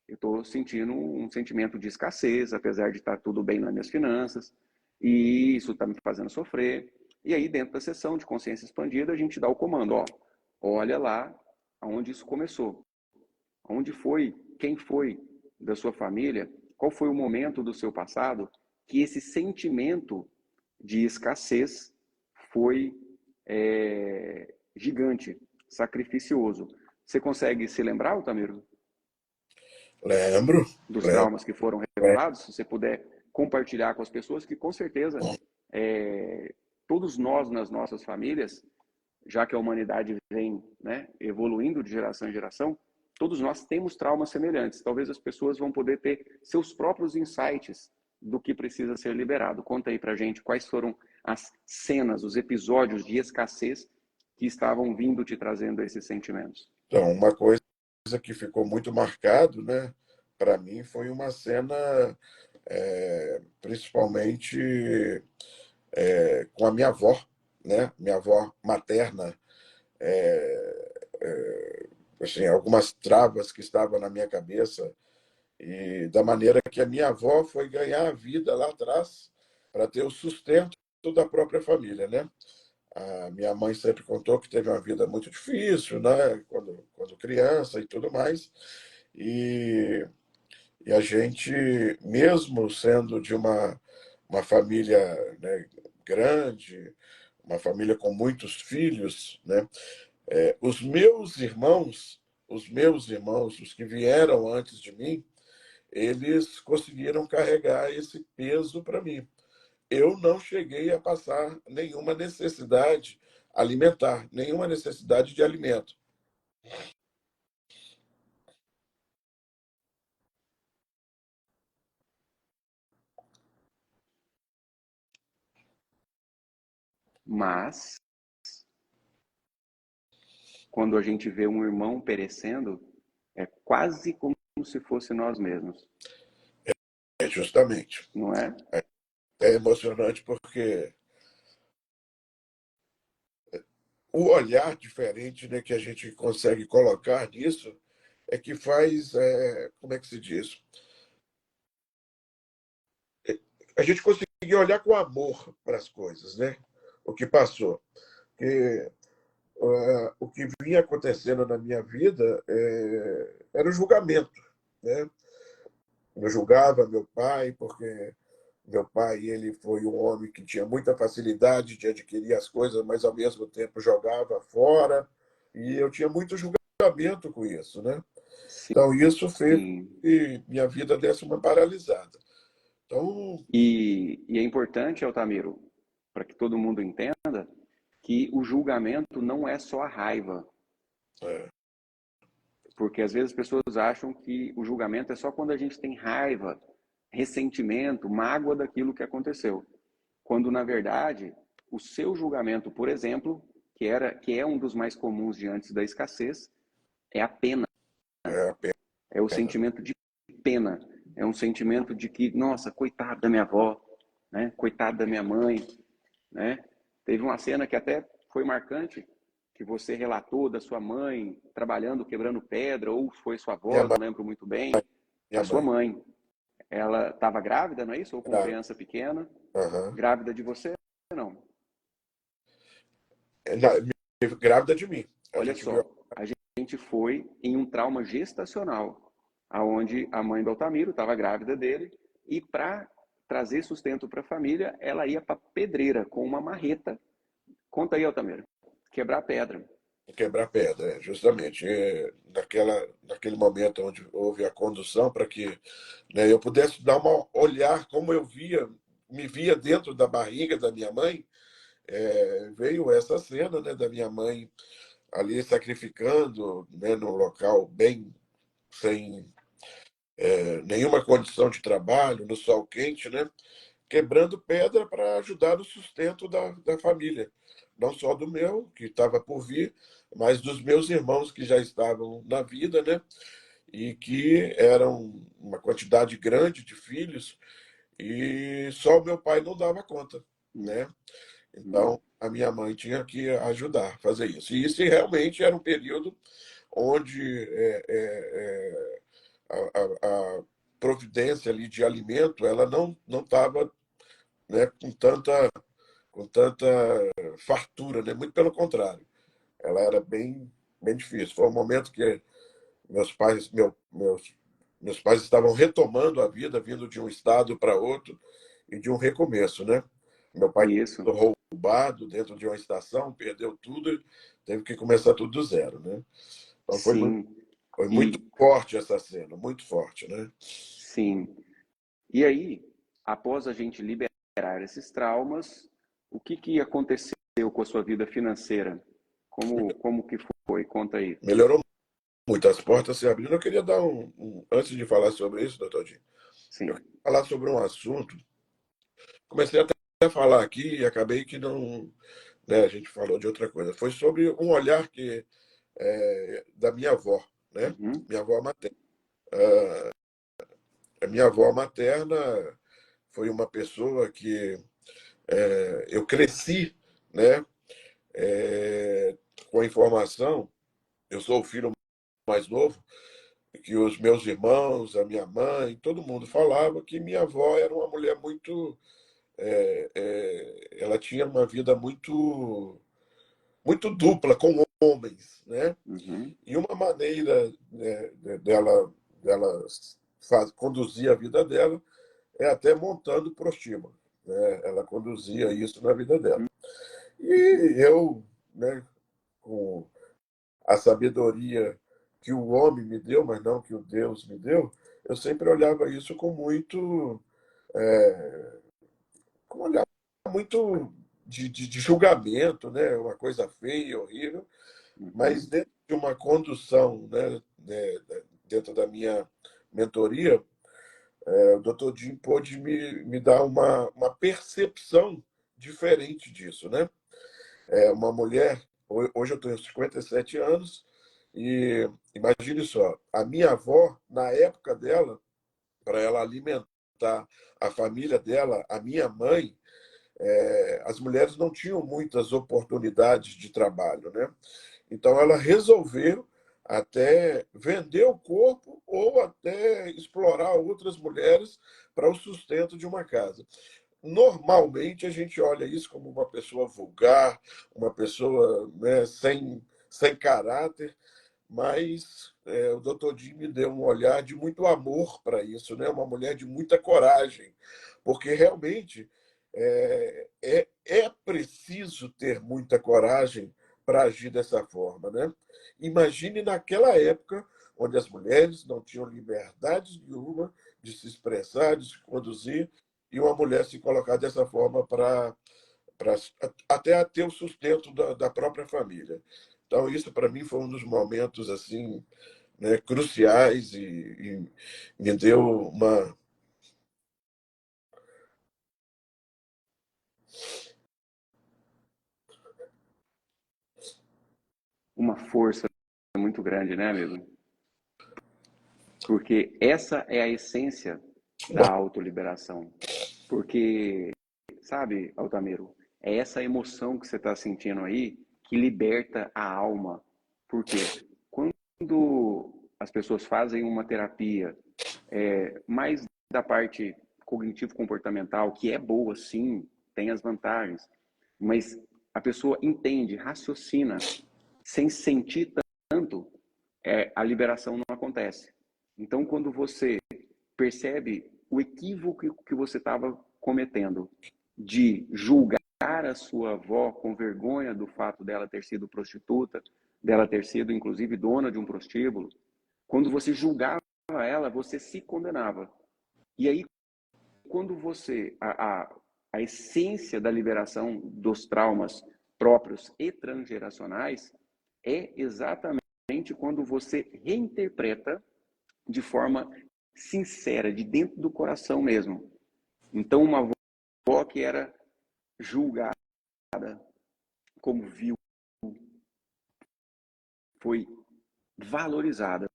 eu estou sentindo um sentimento de escassez, apesar de estar tudo bem nas minhas finanças, e isso está me fazendo sofrer. E aí, dentro da sessão de consciência expandida, a gente dá o comando, ó, olha lá aonde isso começou. Onde foi, quem foi da sua família, qual foi o momento do seu passado que esse sentimento de escassez foi gigante, sacrificioso. Você consegue se lembrar, Altamiro, Lembro, dos lembro. traumas que foram revelados? Se você puder compartilhar com as pessoas, que com certeza todos nós nas nossas famílias, já que a humanidade vem, né, evoluindo de geração em geração, todos nós temos traumas semelhantes. Talvez as pessoas vão poder ter seus próprios insights do que precisa ser liberado. Conta aí pra gente quais foram as cenas, os episódios de escassez que estavam vindo te trazendo esses sentimentos. Então, uma coisa que ficou muito marcado, né, para mim foi uma cena, principalmente com a minha avó, né? Minha avó materna, assim, algumas travas que estavam na minha cabeça e da maneira que a minha avó foi ganhar a vida lá atrás para ter o sustento da própria família, né? A minha mãe sempre contou que teve uma vida muito difícil, né? Quando criança e tudo mais. E, e a gente, mesmo sendo de uma família, né, grande, uma família com muitos filhos, né? Os meus irmãos, os que vieram antes de mim, eles conseguiram carregar esse peso para mim. Eu não cheguei a passar nenhuma necessidade alimentar, nenhuma necessidade de alimento. Mas, quando a gente vê um irmão perecendo, é quase como se fosse nós mesmos, Justamente. não é? É emocionante porque o olhar diferente, né, que a gente consegue colocar nisso é que faz, como é que se diz? A gente conseguir olhar com amor para as coisas, né? O que passou. Porque o que vinha acontecendo na minha vida era o julgamento, né? Eu julgava meu pai porque meu pai, ele foi um homem que tinha muita facilidade de adquirir as coisas, mas ao mesmo tempo jogava fora, e eu tinha muito julgamento com isso, né? Então isso fez Sim. que minha vida desse uma paralisada. Então, E é importante, Altamiro, para que todo mundo entenda, que o julgamento não é só a raiva. é, Porque às vezes as pessoas acham que o julgamento é só quando a gente tem raiva, ressentimento, mágoa daquilo que aconteceu. Quando, na verdade, o seu julgamento, por exemplo, que é um dos mais comuns diante da escassez, é a pena. é a É o pena. sentimento de pena. É um sentimento de que, nossa, coitado da minha avó, né? Coitado da minha mãe, né? Teve uma cena que até foi marcante, que você relatou da sua mãe trabalhando, quebrando pedra, ou foi sua Minha avó, eu mãe, não lembro muito bem. A minha sua mãe. mãe, ela estava grávida, não é isso? Ou com Grávida. criança pequena? Uhum. Grávida de você? Não. Grávida de mim. A Olha gente viu. só, a gente foi em um trauma gestacional, aonde a mãe do Altamiro estava grávida dele, e para trazer sustento para a família, ela ia para pedreira com uma marreta. Conta aí, Altamiro. Quebrar pedra. Quebrar pedra, justamente. Naquele momento onde houve a condução para que, né, eu pudesse dar uma olhar como eu me via dentro da barriga da minha mãe, veio essa cena, né, da minha mãe ali sacrificando, né, num local bem sem nenhuma condição de trabalho, no sol quente, né, quebrando pedra para ajudar no sustento da família. Não só do meu, que estava por vir, mas dos meus irmãos que já estavam na vida, né? E que eram uma quantidade grande de filhos, e só o meu pai não dava conta, né? Então, a minha mãe tinha que ajudar a fazer isso. E isso realmente era um período onde a providência ali de alimento ela não estava, né, com tanta fartura, né? Muito pelo contrário, ela era bem difícil. Foi um momento que meus pais, meus pais estavam retomando a vida, vindo de um estado para outro e de um recomeço, né? Meu pai Isso. foi roubado dentro de uma estação, perdeu tudo, e teve que começar tudo do zero, né? Então Sim. foi muito E forte essa cena, muito forte, né? sim. E aí, após a gente liberar esses traumas, o que aconteceu com a sua vida financeira? Como que foi? Conta aí. Melhorou muito, as portas se abriram. Eu queria dar antes de falar sobre isso, doutor Dinho, eu Sim. queria falar sobre um assunto. Comecei até a falar aqui e acabei que não, né, a gente falou de outra coisa. Foi sobre um olhar da minha avó, né? Uhum. Minha avó materna. a minha avó materna foi uma pessoa que eu cresci, né, com a informação. Eu sou o filho mais novo, que os meus irmãos, a minha mãe, todo mundo falava que minha avó era uma mulher muito. Ela tinha uma vida muito dupla com homens, né? Uhum. E uma maneira, né, dela conduzir a vida dela é até montando prostíbulo, né? Ela conduzia isso na vida dela. E eu, né, com a sabedoria que o homem me deu, mas não que o Deus me deu, eu sempre olhava isso com um olhar muito de julgamento, né? Uma coisa feia, horrível, mas Uhum. dentro de uma condução, dentro da minha mentoria, o Dr. Jim pôde me dar uma percepção diferente disso, né? Uma mulher, hoje eu tenho 57 anos, e imagine só, a minha avó, na época dela, para ela alimentar a família dela, a minha mãe, as mulheres não tinham muitas oportunidades de trabalho, né? Então ela resolveu até vender o corpo ou até explorar outras mulheres para o sustento de uma casa. Normalmente a gente olha isso como uma pessoa vulgar, uma pessoa, né, sem caráter, mas o Dr. Jim me deu um olhar de muito amor para isso, né? Uma mulher de muita coragem, porque realmente é preciso ter muita coragem para agir dessa forma, né? Imagine naquela época onde as mulheres não tinham liberdade nenhuma de se expressar, de se conduzir, e uma mulher se colocar dessa forma para até ter o sustento da própria família. Então, isso para mim foi um dos momentos assim, né, cruciais e me deu Uma força muito grande, né, amigo? Porque essa é a essência da autoliberação. Porque, sabe, Altamiro, é essa emoção que você está sentindo aí que liberta a alma. Porque quando as pessoas fazem uma terapia mais da parte cognitivo-comportamental, que é boa, sim, tem as vantagens, mas a pessoa entende, raciocina, sem sentir tanto, a liberação não acontece. Então, quando você percebe o equívoco que você estava cometendo de julgar a sua avó com vergonha do fato dela ter sido prostituta, dela ter sido, inclusive, dona de um prostíbulo, quando você julgava ela, você se condenava. E aí, quando a essência da liberação dos traumas próprios e transgeracionais é exatamente quando você reinterpreta de forma sincera, de dentro do coração mesmo. Então, uma avó que era julgada como vil foi valorizada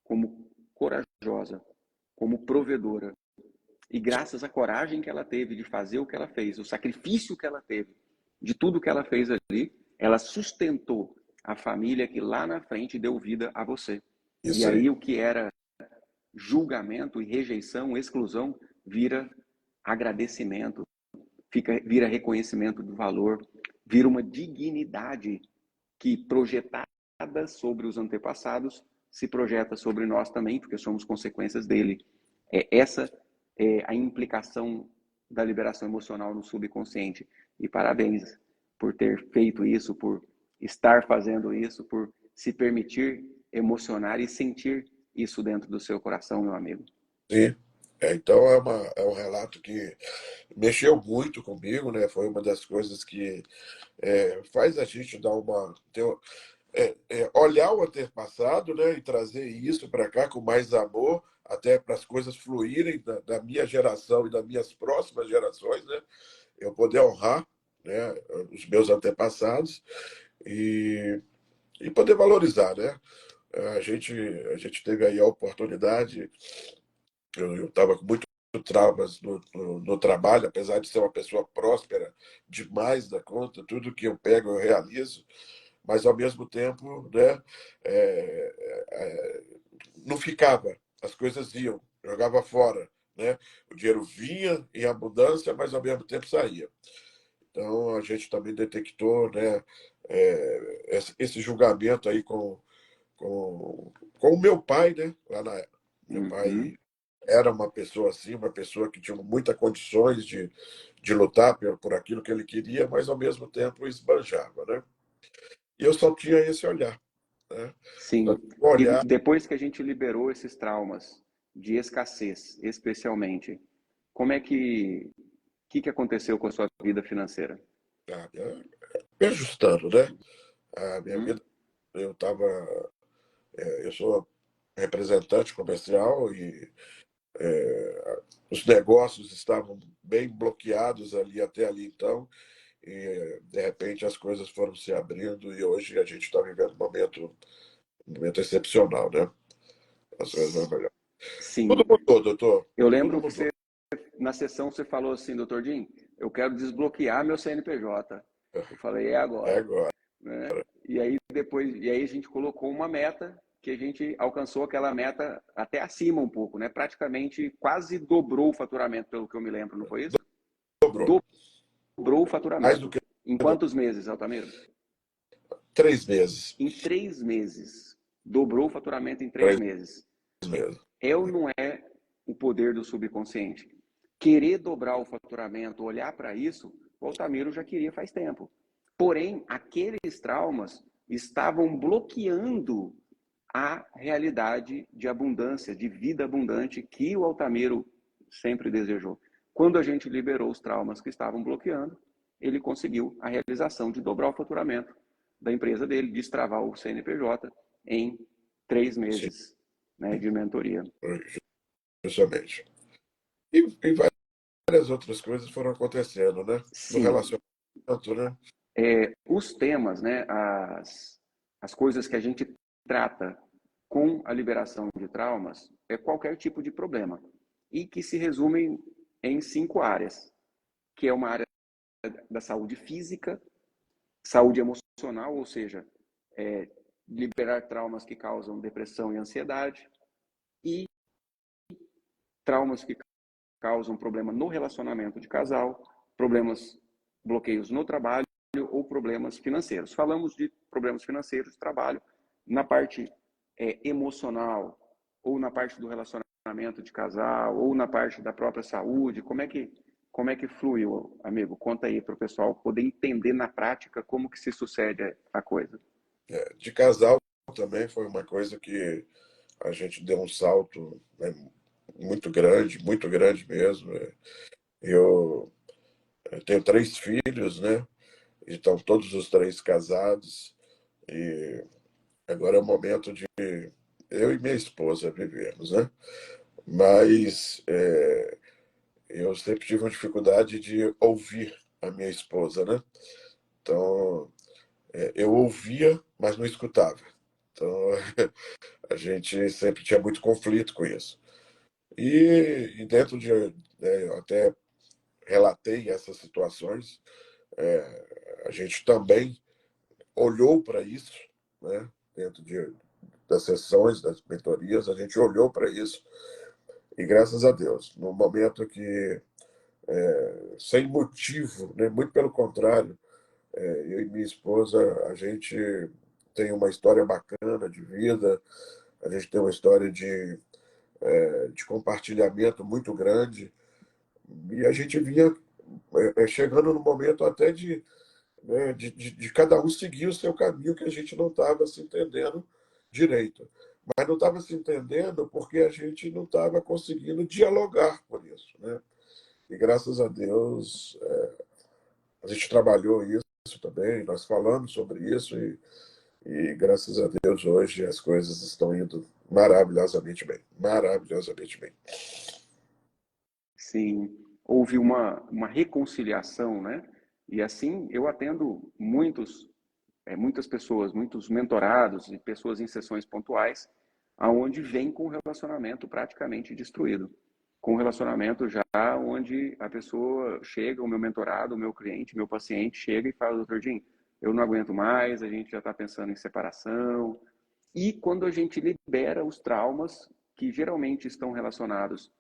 como corajosa, como provedora. E graças à coragem que ela teve de fazer o que ela fez, o sacrifício que ela teve, de tudo que ela fez ali, ela sustentou a família que lá na frente deu vida a você. E isso aí. aí o que era julgamento e rejeição, exclusão, vira agradecimento, vira reconhecimento do valor, vira uma dignidade que projetada sobre os antepassados se projeta sobre nós também, porque somos consequências dele. Essa é a implicação da liberação emocional no subconsciente. E parabéns por ter feito isso, por estar fazendo isso, por se permitir emocionar e sentir isso dentro do seu coração, meu amigo. Sim. Então é um relato que mexeu muito comigo, né? Foi uma das coisas que faz a gente dar olhar o antepassado, né? E trazer isso para cá com mais amor, até para as coisas fluírem da minha geração e das minhas próximas gerações, né? Eu poder honrar, né, os meus antepassados e, e poder valorizar, né? A gente teve aí a oportunidade Eu estava com muito traumas no trabalho, apesar de ser uma pessoa próspera demais da conta, tudo que eu pego eu realizo, mas ao mesmo tempo, né, não ficava, as coisas iam, jogava fora, né? O dinheiro vinha em abundância, mas ao mesmo tempo saía. Então a gente também detectou, né, esse julgamento aí com o meu pai, né? Meu pai Uhum. era uma pessoa assim, uma pessoa que tinha muitas condições de lutar por aquilo que ele queria, mas ao mesmo tempo esbanjava, né? E eu só tinha esse olhar, né? Só Sim. tinha um E olhar, depois que a gente liberou esses traumas de escassez, especialmente, como é que aconteceu com a sua vida financeira? sabe, me ajustando, né? A minha Uhum. vida, eu estava, eu sou representante comercial e os negócios estavam bem bloqueados até ali então, e de repente as coisas foram se abrindo e hoje a gente está vivendo um momento excepcional, né? As coisas vão melhor. Tudo Sim. mudou, doutor. Eu Tudo lembro que mudou. você, na sessão, você falou assim, doutor Jim, eu quero desbloquear meu CNPJ. Eu falei, é É agora, agora. né? E aí a gente colocou uma meta que a gente alcançou aquela meta até acima um pouco, né? Praticamente quase dobrou o faturamento, pelo que eu me lembro, não foi isso? Dobrou. Dobrou o Mais do faturamento. que Em quantos meses, Altamiro? 3 meses. Em 3 meses. Dobrou o faturamento em três Três meses. meses. É ou não é o poder do subconsciente? Querer dobrar o faturamento, olhar para isso, o Altamiro já queria faz tempo. Porém, aqueles traumas estavam bloqueando a realidade de abundância, de vida abundante que o Altamiro sempre desejou. Quando a gente liberou os traumas que estavam bloqueando, ele conseguiu a realização de dobrar o faturamento da empresa dele, destravar o CNPJ em três Sim, meses, né, de mentoria. justamente. E várias outras coisas foram acontecendo, né? No Sim, relacionamento, né? os temas, né, as coisas que a gente trata com a liberação de traumas é qualquer tipo de problema e que se resumem em 5 áreas, que é uma área da saúde física, saúde emocional, ou seja, é, liberar traumas que causam depressão e ansiedade, e traumas que causam problema no relacionamento de casal, problemas, bloqueios no trabalho ou problemas financeiros. Falamos de problemas financeiros de trabalho na parte emocional ou na parte do relacionamento de casal ou na parte da própria saúde. Como é que flui, amigo? Conta aí para o pessoal poder entender na prática como que se sucede a coisa. De casal também foi uma coisa que a gente deu um salto, né, muito grande mesmo. Eu, eu tenho 3 filhos, né? Estão todos os 3 casados e agora é o momento de eu e minha esposa vivemos, né? Mas eu sempre tive uma dificuldade de ouvir a minha esposa, né? Então, eu ouvia, mas não escutava. Então, a gente sempre tinha muito conflito com isso. E dentro de. Eu até relatei essas situações, a gente também olhou para isso, né? Dentro das sessões, das mentorias, a gente olhou para isso. E graças a Deus, no momento que, sem motivo, né? Muito pelo contrário, eu e minha esposa, a gente tem uma história bacana de vida, a gente tem uma história de compartilhamento muito grande, e a gente vinha chegando no momento até né, de cada um seguir o seu caminho, que a gente não estava se entendendo direito. Mas não estava se entendendo porque a gente não estava conseguindo dialogar por isso. Né? E graças a Deus, a gente trabalhou isso também, nós falamos sobre isso e graças a Deus hoje as coisas estão indo maravilhosamente bem. Maravilhosamente bem. Sim, houve uma reconciliação, né? E assim eu atendo muitas pessoas, muitos mentorados e pessoas em sessões pontuais, aonde vem com o relacionamento praticamente destruído. com um relacionamento já onde a pessoa chega, o meu mentorado, o meu cliente, meu paciente chega e fala, doutor Jim, eu não aguento mais, a gente já está pensando em separação. E quando a gente libera os traumas que geralmente estão relacionados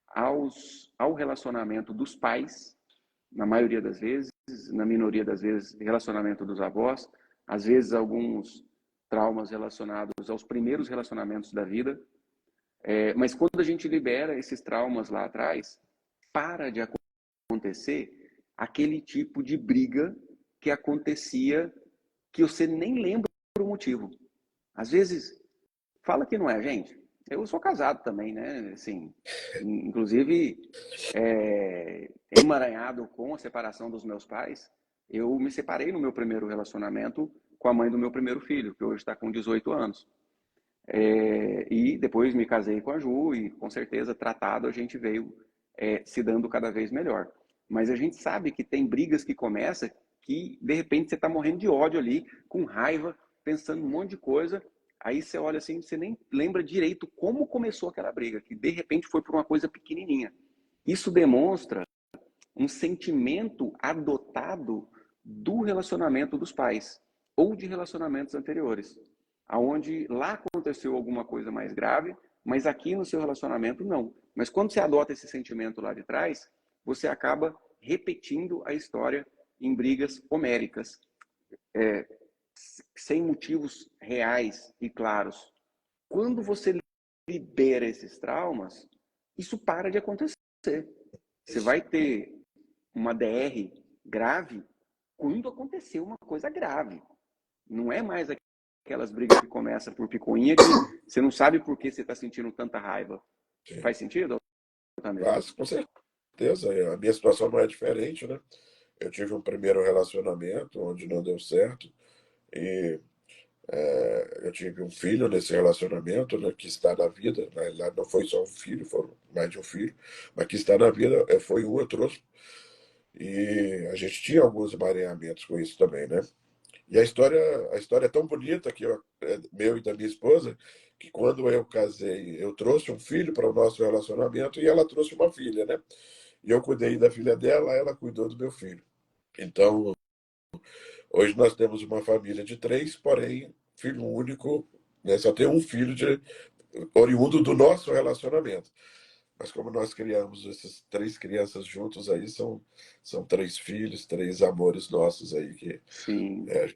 ao relacionamento dos pais, na maioria das vezes, na minoria das vezes, relacionamento dos avós, às vezes alguns traumas relacionados aos primeiros relacionamentos da vida. Mas quando a gente libera esses traumas lá atrás, para de acontecer aquele tipo de briga que acontecia que você nem lembra o motivo. Às vezes, fala que não é, gente. Eu sou casado também, né? Assim, inclusive, emaranhado com a separação dos meus pais, eu me separei no meu primeiro relacionamento com a mãe do meu primeiro filho, que hoje está com 18 anos. E depois me casei com a Ju e, com certeza, tratado, a gente veio se dando cada vez melhor. Mas a gente sabe que tem brigas que começam que, de repente, você está morrendo de ódio ali, com raiva, pensando um monte de coisa. Aí você olha assim, você nem lembra direito como começou aquela briga, que de repente foi por uma coisa pequenininha. Isso demonstra um sentimento adotado do relacionamento dos pais ou de relacionamentos anteriores, aonde lá aconteceu alguma coisa mais grave, mas aqui no seu relacionamento não. Mas quando você adota esse sentimento lá de trás, você acaba repetindo a história em brigas homéricas, sem motivos reais e claros. Quando você libera esses traumas, isso para de acontecer. Você vai ter uma DR grave quando aconteceu uma coisa grave. Não é mais aquelas brigas que começam por picuinha que você não sabe por que você está sentindo tanta raiva. Sim. Faz sentido? Mas, com certeza, a minha situação não é diferente, né? Eu tive um primeiro relacionamento onde não deu certo e eu tive um filho nesse relacionamento, né, que está na vida. Na realidade, não foi só um filho, foram mais de um filho, mas que está na vida foi um, eu trouxe. E a gente tinha alguns emaranhamentos com isso também, né? E a história é tão bonita que meu e da minha esposa, que quando eu casei, eu trouxe um filho para o nosso relacionamento e ela trouxe uma filha, né? E eu cuidei da filha dela, ela cuidou do meu filho. Então, hoje nós temos uma família de três, porém, filho único, né? Só tem um filho oriundo do nosso relacionamento. Mas como nós criamos essas três crianças juntos aí, são três filhos, três amores nossos aí que Sim. é,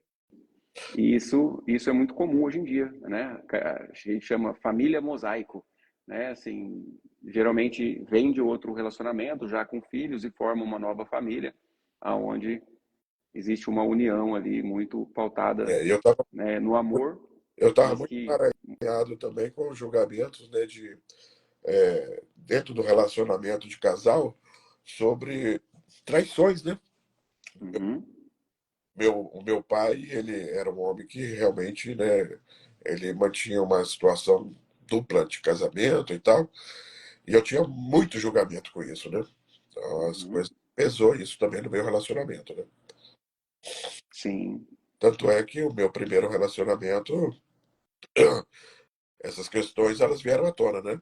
E isso é muito comum hoje em dia, né? A gente chama família mosaico, né? Assim, geralmente vem de outro relacionamento já com filhos e forma uma nova família, aonde existe uma união ali muito pautada, eu estava né, no amor, eu tava mas muito que emaranhado também com os julgamentos, né, dentro do relacionamento de casal sobre traições, né? uhum, O meu pai, ele era um homem que realmente, né, ele mantinha uma situação dupla de casamento e tal, e eu tinha muito julgamento com isso, né? Então, as uhum, coisas pesou isso também no meu relacionamento, né? sim, Tanto é que o meu primeiro relacionamento, essas questões, elas vieram à tona, né?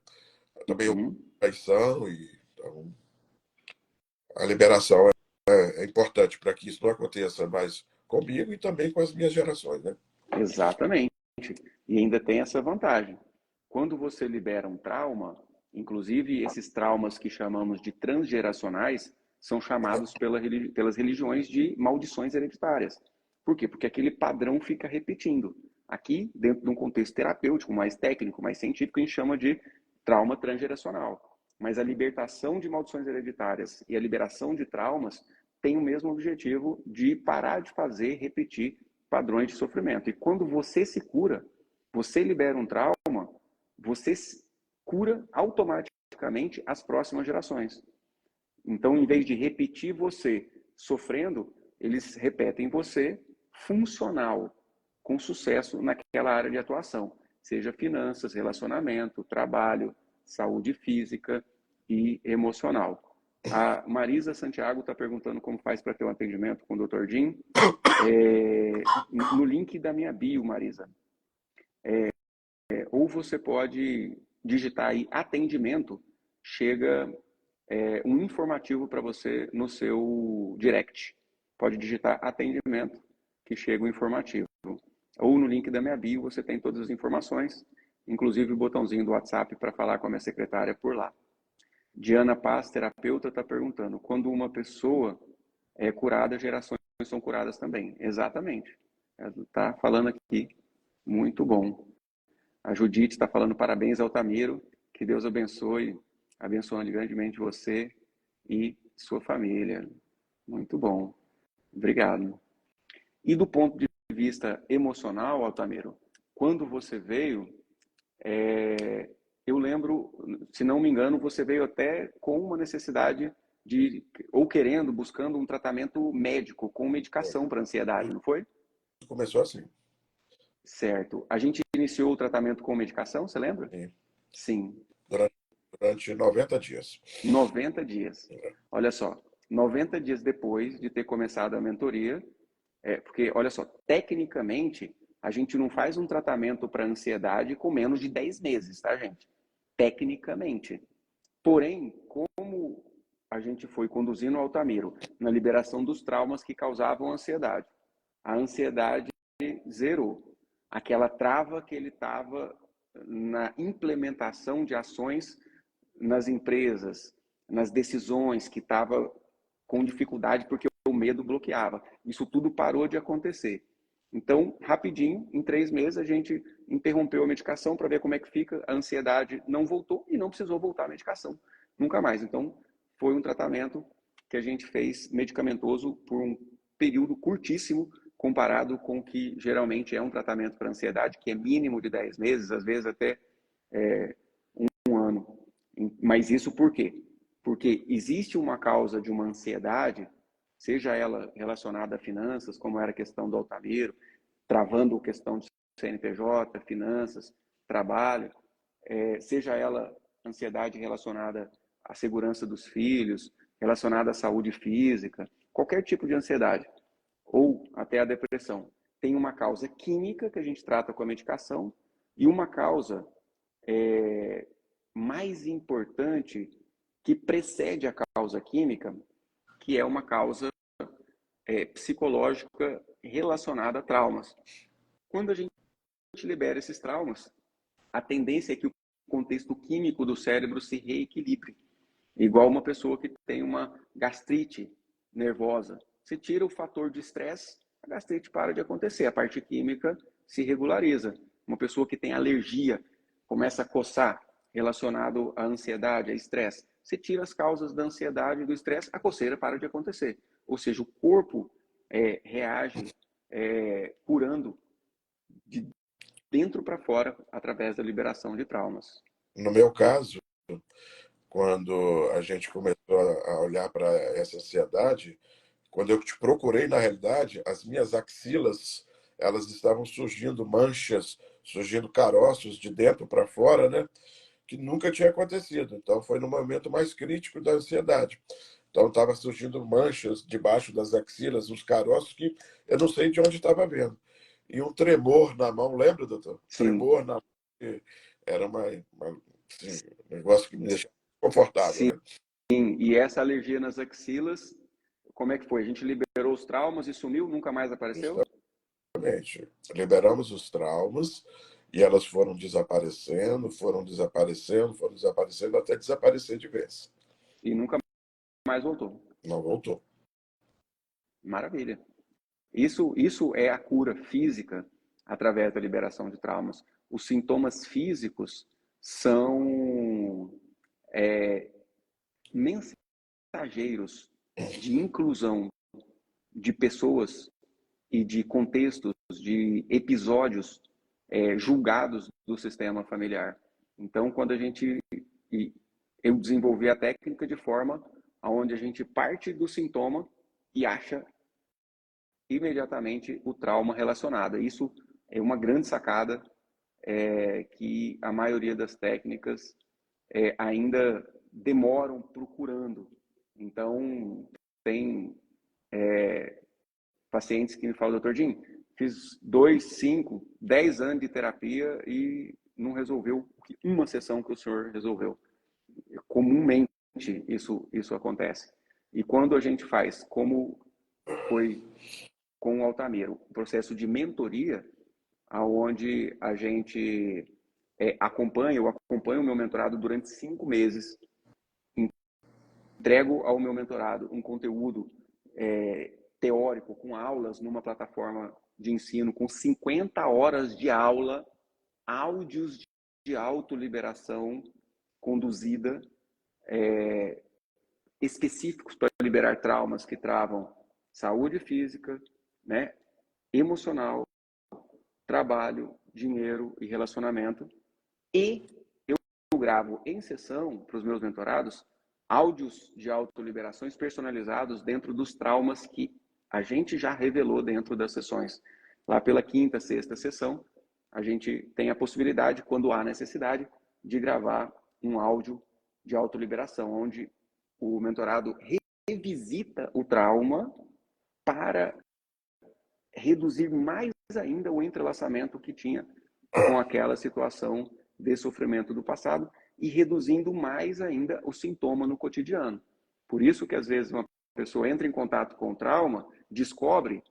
Também houve uhum, traição e então, a liberação é importante para que isso não aconteça mais comigo e também com as minhas gerações, né? exatamente. E ainda tem essa vantagem. Quando você libera um trauma, inclusive esses traumas que chamamos de transgeracionais, são chamados pelas religiões de maldições hereditárias. Por quê? Porque aquele padrão fica repetindo. Aqui, dentro de um contexto terapêutico, mais técnico, mais científico, a gente chama de trauma transgeracional. Mas a libertação de maldições hereditárias e a liberação de traumas tem o mesmo objetivo de parar de fazer, repetir padrões de sofrimento. E quando você se cura, você libera um trauma, você cura automaticamente as próximas gerações. Então, em vez de repetir você sofrendo, eles repetem você funcional, com sucesso naquela área de atuação, seja finanças, relacionamento, trabalho, saúde física e emocional. A Marisa Santiago está perguntando como faz para ter um atendimento com o Dr. Jim. No link da minha bio, Marisa, ou você pode digitar aí atendimento chega um informativo para você no seu direct. Pode digitar atendimento, que chega o informativo. Ou no link da minha bio você tem todas as informações, inclusive o botãozinho do WhatsApp para falar com a minha secretária por lá. Diana Paz, terapeuta, está perguntando, quando uma pessoa é curada, gerações são curadas também. Exatamente. Ela está falando aqui. Muito bom. A Judite está falando parabéns, Altamiro. Que Deus abençoe, abençoando grandemente você e sua família. Muito bom. Obrigado. E do ponto de vista emocional, Altamiro, quando você veio, eu lembro, se não me engano, você veio até com uma necessidade de, ou querendo, buscando um tratamento médico, com medicação para ansiedade, não foi? Começou assim. Certo. A gente iniciou o tratamento com medicação, você lembra? Sim. Sim. Durante 90 dias. 90 dias. Olha só, 90 dias depois de ter começado a mentoria, porque, olha só, tecnicamente, a gente não faz um tratamento para ansiedade com menos de 10 meses, tá, gente? Tecnicamente. Porém, como a gente foi conduzindo o Altamiro na liberação dos traumas que causavam ansiedade, a ansiedade zerou. Aquela trava que ele estava na implementação de ações nas empresas, nas decisões, que estava com dificuldade porque o medo bloqueava. Isso tudo parou de acontecer. Então, rapidinho, em 3 meses, a gente interrompeu a medicação para ver como é que fica. A ansiedade não voltou e não precisou voltar a medicação. Nunca mais. Então, foi um tratamento que a gente fez medicamentoso por um período curtíssimo, comparado com o que geralmente é um tratamento para ansiedade, que é mínimo de 10 meses, às vezes até um ano. Mas isso por quê? Porque existe uma causa de uma ansiedade, seja ela relacionada a finanças, como era a questão do Altamiro, travando a questão de CNPJ, finanças, trabalho, seja ela ansiedade relacionada à segurança dos filhos, relacionada à saúde física, qualquer tipo de ansiedade, ou até a depressão. Tem uma causa química que a gente trata com a medicação e uma causa mais importante que precede a causa química, que é uma causa psicológica relacionada a traumas. Quando a gente libera esses traumas, a tendência é que o contexto químico do cérebro se reequilibre. Igual uma pessoa que tem uma gastrite nervosa. Você tira o fator de estresse, a gastrite para de acontecer, a parte química se regulariza. Uma pessoa que tem alergia, começa a coçar, relacionado à ansiedade, a estresse. Você tira as causas da ansiedade e do estresse, a coceira para de acontecer. Ou seja, o corpo reage curando de dentro para fora através da liberação de traumas. No meu caso, quando a gente começou a olhar para essa ansiedade, quando eu te procurei, na realidade, as minhas axilas, elas estavam surgindo manchas, surgindo caroços de dentro para fora, né? Que nunca tinha acontecido. Então, foi no momento mais crítico da ansiedade. Então, estava surgindo manchas debaixo das axilas, uns caroços que eu não sei de onde estava vendo. E um tremor na mão, lembra, doutor? Sim. Tremor na mão. Era assim, um negócio que me deixava confortável. Sim. Né? Sim, e essa alergia nas axilas, como é que foi? A gente liberou os traumas e sumiu? Nunca mais apareceu? Exatamente. Liberamos os traumas e elas foram desaparecendo, até desaparecer de vez. E nunca mais voltou. Não voltou. Maravilha. Isso é a cura física através da liberação de traumas. Os sintomas físicos são mensageiros de inclusão de pessoas e de contextos, de episódios julgados do sistema familiar. Então, quando eu desenvolvi a técnica de forma onde a gente parte do sintoma e acha imediatamente o trauma relacionado. Isso é uma grande sacada que a maioria das técnicas ainda demoram procurando. Então, tem pacientes que me falam, doutor Jim, fiz 2, 5, 10 anos de terapia e não resolveu uma sessão que o senhor resolveu. comumente isso acontece. E quando a gente faz, como foi com o Altamiro, um processo de mentoria, aonde a gente eu acompanho o meu mentorado durante 5 meses, entrego ao meu mentorado um conteúdo teórico, com aulas numa plataforma de ensino, com 50 horas de aula, áudios de autoliberação conduzida, específicos para liberar traumas que travam saúde física, né, emocional, trabalho, dinheiro e relacionamento. E eu gravo em sessão para os meus mentorados áudios de autoliberações personalizados dentro dos traumas que a gente já revelou dentro das sessões. Lá pela 5ª, 6ª sessão, a gente tem a possibilidade, quando há necessidade, de gravar um áudio de autoliberação, onde o mentorado revisita o trauma para reduzir mais ainda o entrelaçamento que tinha com aquela situação de sofrimento do passado e reduzindo mais ainda o sintoma no cotidiano. Por isso que às vezes uma pessoa entra em contato com o trauma, descobre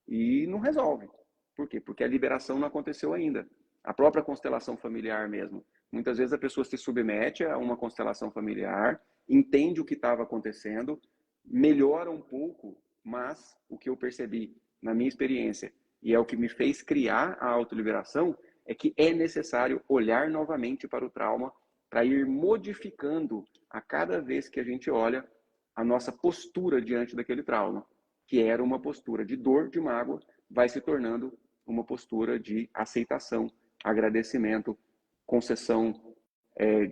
e não resolve. Por quê? Porque a liberação não aconteceu ainda. A própria constelação familiar mesmo. Muitas vezes a pessoa se submete a uma constelação familiar, entende o que estava acontecendo, melhora um pouco, mas o que eu percebi na minha experiência, e é o que me fez criar a autoliberação, é que é necessário olhar novamente para o trauma para ir modificando a cada vez que a gente olha a nossa postura diante daquele trauma, que era uma postura de dor, de mágoa, vai se tornando uma postura de aceitação, agradecimento, concessão,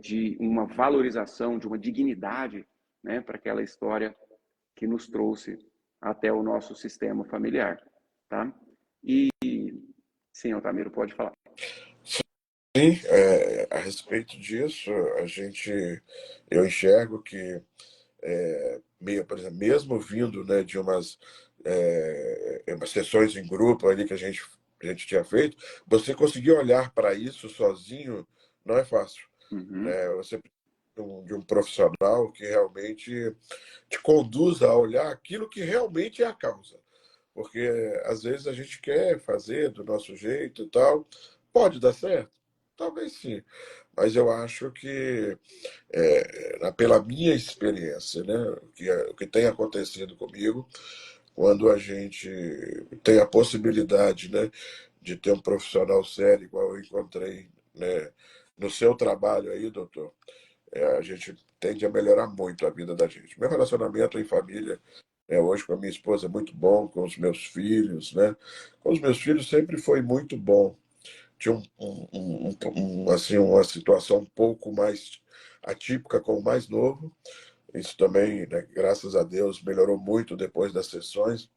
de uma valorização, de uma dignidade, né, para aquela história que nos trouxe até o nosso sistema familiar, tá? E sim, Altamiro, pode falar. Sim, a respeito disso, eu enxergo que, por exemplo, mesmo vindo, né, de umas sessões em grupo ali que a gente tinha feito, você conseguir olhar para isso sozinho não é fácil. Né? Você precisa de um profissional que realmente te conduza a olhar aquilo que realmente é a causa. Porque às vezes a gente quer fazer do nosso jeito e tal, pode dar certo? Talvez sim, mas eu acho que, pela minha experiência, né, o que tem acontecido comigo, quando a gente tem a possibilidade, né, de ter um profissional sério, igual eu encontrei, né, no seu trabalho aí, doutor, a gente tende a melhorar muito a vida da gente. Meu relacionamento em família, hoje com a minha esposa é muito bom, com os meus filhos, né? Com os meus filhos sempre foi muito bom. Tinha assim, uma situação um pouco mais atípica com o mais novo. Isso também, né, graças a Deus, melhorou muito depois das sessões.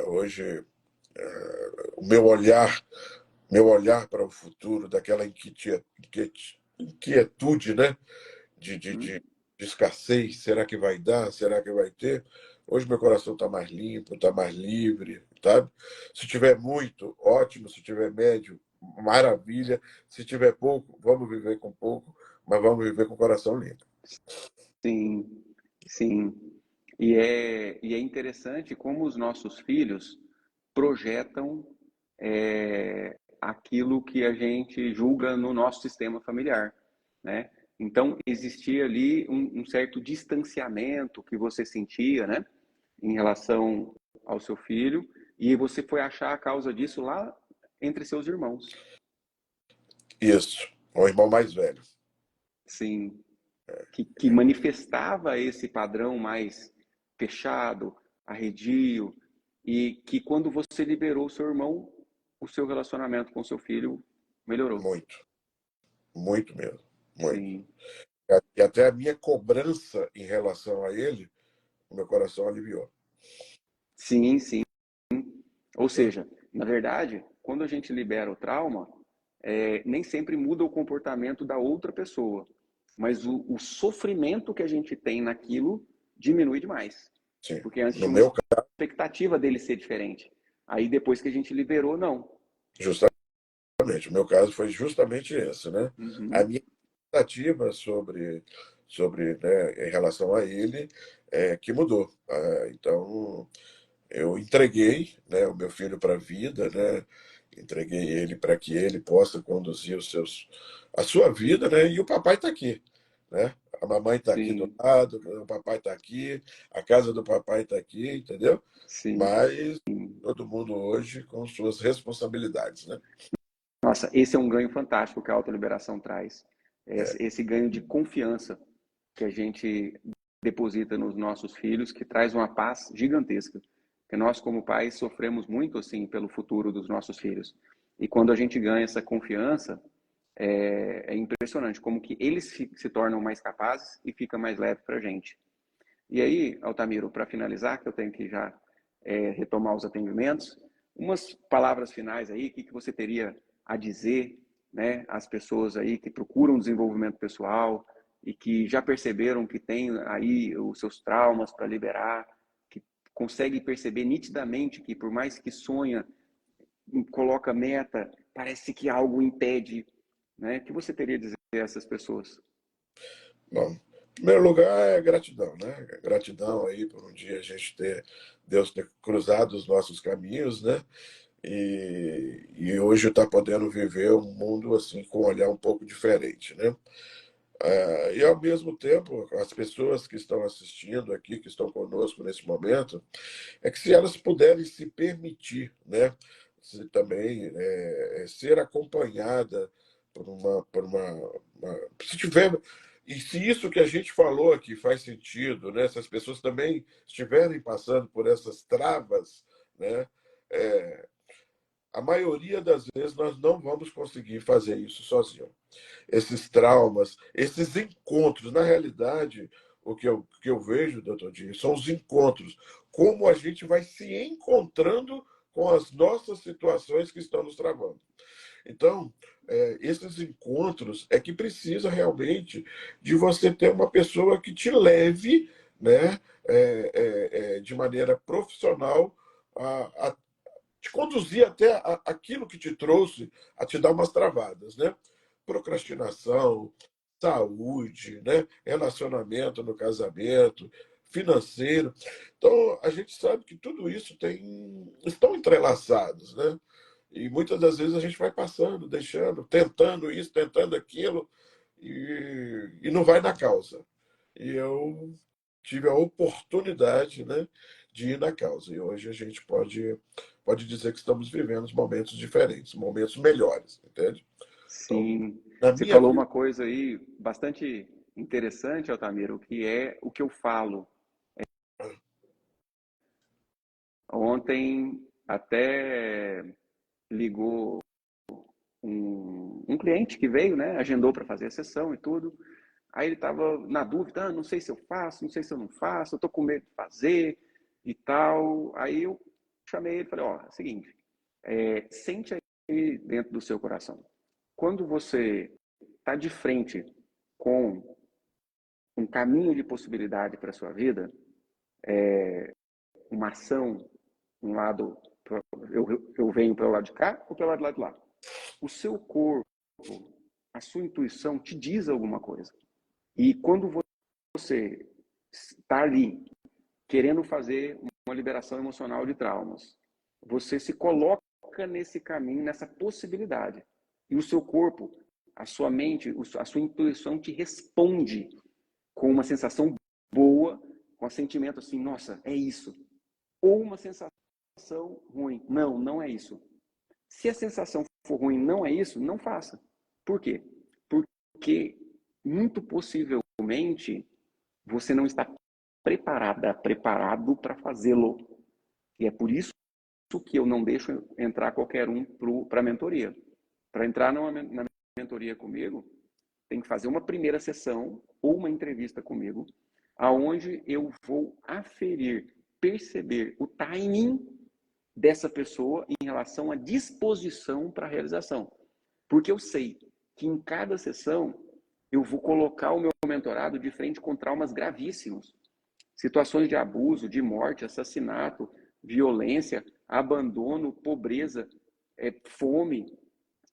Hoje, o meu olhar para o futuro, daquela inquietude, né, de escassez, será que vai dar, será que vai ter? Hoje meu coração está mais limpo, está mais livre, sabe? Se tiver muito, ótimo. Se tiver médio, maravilha. Se tiver pouco, vamos viver com pouco, mas vamos viver com o coração limpo. Sim, sim. E é interessante como os nossos filhos projetam aquilo que a gente julga no nosso sistema familiar, né? Então, existia ali um certo distanciamento que você sentia, né, em relação ao seu filho, e você foi achar a causa disso lá entre seus irmãos. Isso, o irmão mais velho. Sim, que manifestava esse padrão mais fechado, arredio, e que quando você liberou o seu irmão, o seu relacionamento com o seu filho melhorou. Muito, muito mesmo, muito. Sim, E até a minha cobrança em relação a ele, o meu coração aliviou. sim, sim. Ou seja, na verdade, quando a gente libera o trauma, nem sempre muda o comportamento da outra pessoa, mas o sofrimento que a gente tem naquilo diminui demais. Sim. Porque antes No tinha uma meu caso, expectativa dele ser diferente. Aí depois que a gente liberou, não. justamente, o meu caso foi justamente esse, né? A Uhum. minha expectativa sobre, né, em relação a ele, que mudou. Então, eu entreguei, né, o meu filho para a vida, né, entreguei ele para que ele possa conduzir a sua vida, né, e o papai está aqui, né? A mamãe está aqui do Sim, lado, o papai está aqui, a casa do papai está aqui, entendeu? sim. Mas todo mundo hoje com suas responsabilidades, né? Nossa, esse é um ganho fantástico que a autoliberação traz. Esse ganho de confiança que a gente deposita nos nossos filhos, que traz uma paz gigantesca. Porque nós, como pais, sofremos muito assim pelo futuro dos nossos filhos. E quando a gente ganha essa confiança, é impressionante como que eles se tornam mais capazes e fica mais leve para a gente. E aí, Altamiro, para finalizar, que eu tenho que já retomar os atendimentos, umas palavras finais aí, o que você teria a dizer, né, às pessoas aí que procuram desenvolvimento pessoal e que já perceberam que tem aí os seus traumas para liberar, que consegue perceber nitidamente que por mais que sonha, coloca meta, parece que algo impede, né? O que você teria a dizer a essas pessoas? Bom, em primeiro lugar é gratidão, né? Gratidão aí por um dia a gente Deus ter cruzado os nossos caminhos, né? E hoje está podendo viver um mundo assim com um olhar um pouco diferente, né? E ao mesmo tempo, as pessoas que estão assistindo aqui, que estão conosco nesse momento, é que se elas puderem se permitir, né? Também ser acompanhada se tiver, e se isso que a gente falou aqui faz sentido, né? Se as pessoas também estiverem passando por essas travas, né? É, a maioria das vezes nós não vamos conseguir fazer isso sozinho. Esses traumas, esses encontros, na realidade, o que eu vejo, doutor Dinho, são os encontros. Como a gente vai se encontrando com as nossas situações que estão nos travando. Então, esses encontros é que precisa realmente de você ter uma pessoa que te leve, né, de maneira profissional a te conduzir até aquilo que te trouxe a te dar umas travadas, né? Procrastinação, saúde, né? Relacionamento no casamento, financeiro. Então, a gente sabe que tudo isso estão entrelaçados, né? E muitas das vezes a gente vai passando, deixando, tentando isso, tentando aquilo, e não vai na causa. E eu tive a oportunidade, né, de ir na causa. E hoje a gente pode dizer que estamos vivendo momentos diferentes, momentos melhores, entende? Então, Sim, na você minha falou vida, uma coisa aí bastante interessante, Altamiro, que é o que eu falo. Ontem até ligou um cliente que veio, né? Agendou para fazer a sessão e tudo. Aí ele estava na dúvida, não sei se eu faço, não sei se eu não faço, eu estou com medo de fazer e tal. Aí eu chamei ele e falei, ó, é o seguinte, sente aí dentro do seu coração. Quando você está de frente com um caminho de possibilidade para a sua vida, uma ação, um lado, eu venho pelo lado de cá ou pelo lado de lá. O seu corpo, a sua intuição te diz alguma coisa. E quando você está ali querendo fazer uma liberação emocional de traumas, você se coloca nesse caminho, nessa possibilidade. E o seu corpo, a sua mente, a sua intuição te responde com uma sensação boa, com um sentimento assim, nossa, é isso. Ou uma sensação ruim, não, não é isso. Se a sensação for ruim, não é isso, não faça. Por quê? Porque muito possivelmente você não está preparado para fazê-lo. E é por isso que eu não deixo entrar qualquer um para a mentoria. Para entrar na mentoria comigo, tem que fazer uma primeira sessão ou uma entrevista comigo, aonde eu vou aferir, perceber o timing dessa pessoa em relação à disposição para a realização. Porque eu sei que em cada sessão eu vou colocar o meu mentorado de frente com traumas gravíssimos. Situações de abuso, de morte, assassinato, violência, abandono, pobreza, fome.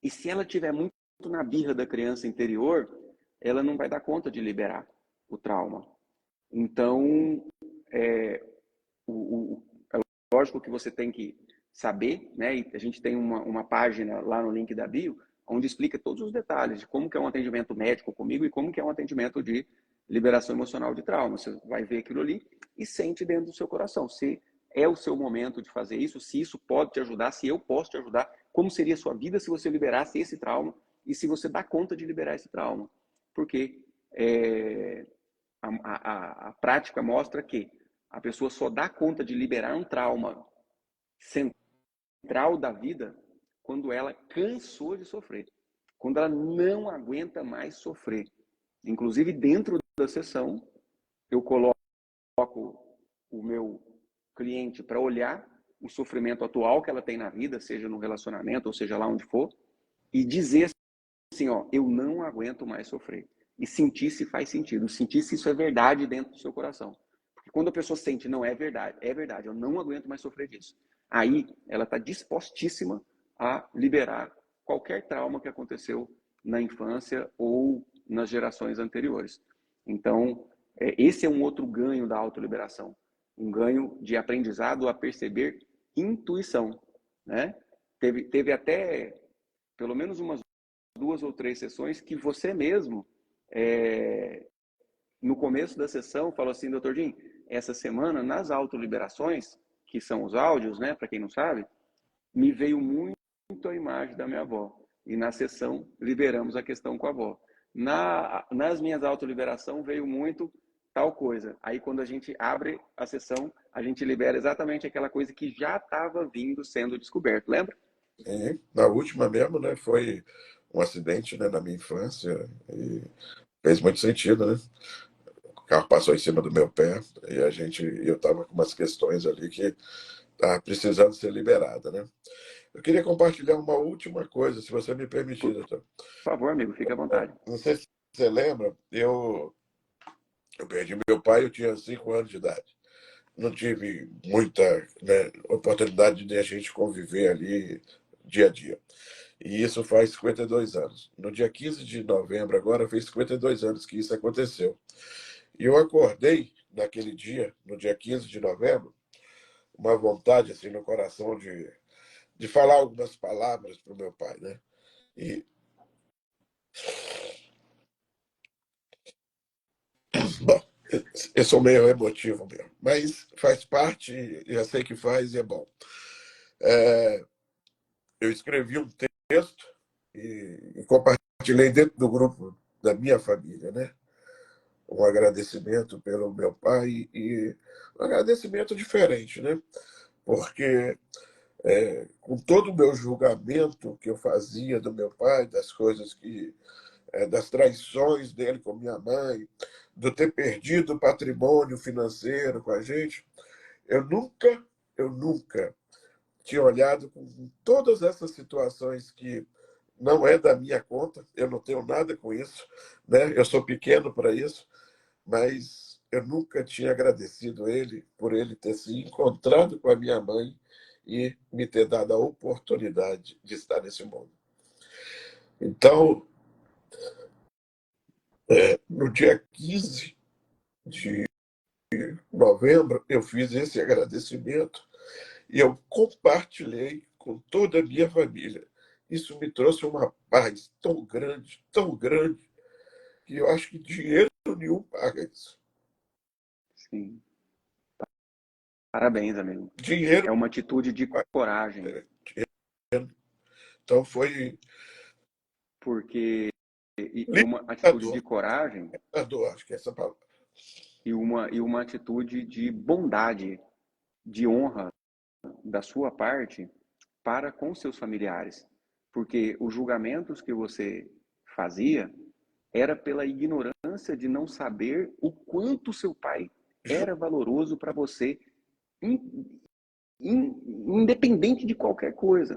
E se ela tiver muito na birra da criança interior, ela não vai dar conta de liberar o trauma. Então, é lógico que você tem que saber, né? E a gente tem uma página lá no link da bio, onde explica todos os detalhes de como que é um atendimento médico comigo e como que é um atendimento de liberação emocional de trauma. Você vai ver aquilo ali e sente dentro do seu coração se é o seu momento de fazer isso, se isso pode te ajudar, se eu posso te ajudar, como seria a sua vida se você liberasse esse trauma e se você dá conta de liberar esse trauma. Porque a prática mostra que a pessoa só dá conta de liberar um trauma central da vida quando ela cansou de sofrer, quando ela não aguenta mais sofrer. Inclusive, dentro da sessão, eu coloco o meu cliente para olhar o sofrimento atual que ela tem na vida, seja no relacionamento, ou seja lá onde for, e dizer assim, ó, eu não aguento mais sofrer. E sentir se faz sentido, sentir se isso é verdade dentro do seu coração. Porque quando a pessoa sente, não é verdade, eu não aguento mais sofrer disso. Aí ela está dispostíssima a liberar qualquer trauma que aconteceu na infância ou nas gerações anteriores. Então, esse é um outro ganho da autoliberação. Um ganho de aprendizado a perceber intuição, né? Teve até pelo menos umas 2 ou 3 sessões que você mesmo, no começo da sessão, falou assim, doutor Jim, essa semana, nas autoliberações, que são os áudios, né, para quem não sabe, me veio muito a imagem da minha avó. E na sessão, liberamos a questão com a avó. Nas minhas autoliberações, veio muito tal coisa. Aí, quando a gente abre a sessão, a gente libera exatamente aquela coisa que já estava vindo sendo descoberto, lembra? Na última mesmo, né? Foi um acidente, né, na minha infância e fez muito sentido, né? O carro passou em cima do meu pé e eu estava com umas questões ali que estavam precisando ser liberadas, né? Eu queria compartilhar uma última coisa, se você me permitir, Por doutor. favor, amigo, fique à vontade. Não sei se você lembra, eu perdi meu pai, eu tinha 5 anos de idade. Não tive muita, né, oportunidade de a gente conviver ali dia a dia. E isso faz 52 anos. No dia 15 de novembro, agora, fez 52 anos que isso aconteceu. E eu acordei naquele dia, no dia 15 de novembro, uma vontade assim no coração de falar algumas palavras para o meu pai, né? E, bom, eu sou meio emotivo mesmo, mas faz parte, já sei que faz e é bom. Eu escrevi um texto e compartilhei dentro do grupo da minha família, né? Um agradecimento pelo meu pai e um agradecimento diferente, né? Porque com todo o meu julgamento que eu fazia do meu pai, das coisas das traições dele com minha mãe, do ter perdido o patrimônio financeiro com a gente, eu nunca tinha olhado com todas essas situações que não é da minha conta, eu não tenho nada com isso, né? Eu sou pequeno para isso, mas eu nunca tinha agradecido ele por ele ter se encontrado com a minha mãe e me ter dado a oportunidade de estar nesse mundo. Então, no dia 15 de novembro, eu fiz esse agradecimento e eu compartilhei com toda a minha família. Isso me trouxe uma paz tão grande, que eu acho que dinheiro nenhum paga isso. Sim. Parabéns, amigo. Dinheiro É uma atitude de paga. coragem, Então foi porque e uma atitude de libertador, coragem acho que é essa palavra. e uma atitude de bondade, de honra da sua parte para com seus familiares, porque os julgamentos que você fazia era pela ignorância de não saber o quanto seu pai era valoroso para você, independente de qualquer coisa.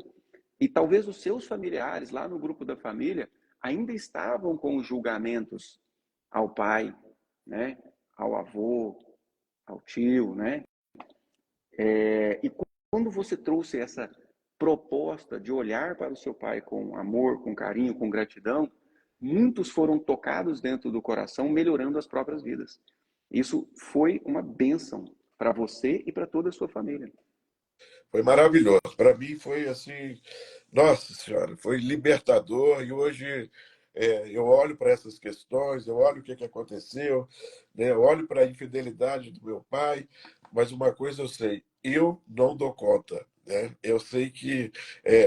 E talvez os seus familiares lá no grupo da família ainda estavam com os julgamentos ao pai, né, ao avô, ao tio, né? E quando você trouxe essa proposta de olhar para o seu pai com amor, com carinho, com gratidão, muitos foram tocados dentro do coração, melhorando as próprias vidas. Isso foi uma bênção para você e para toda a sua família. Foi maravilhoso. Para mim foi assim, nossa senhora, foi libertador. E hoje eu olho para essas questões, eu olho o que, que aconteceu, né? Eu olho para a infidelidade do meu pai, mas uma coisa eu sei, eu não dou conta. Né? Eu sei que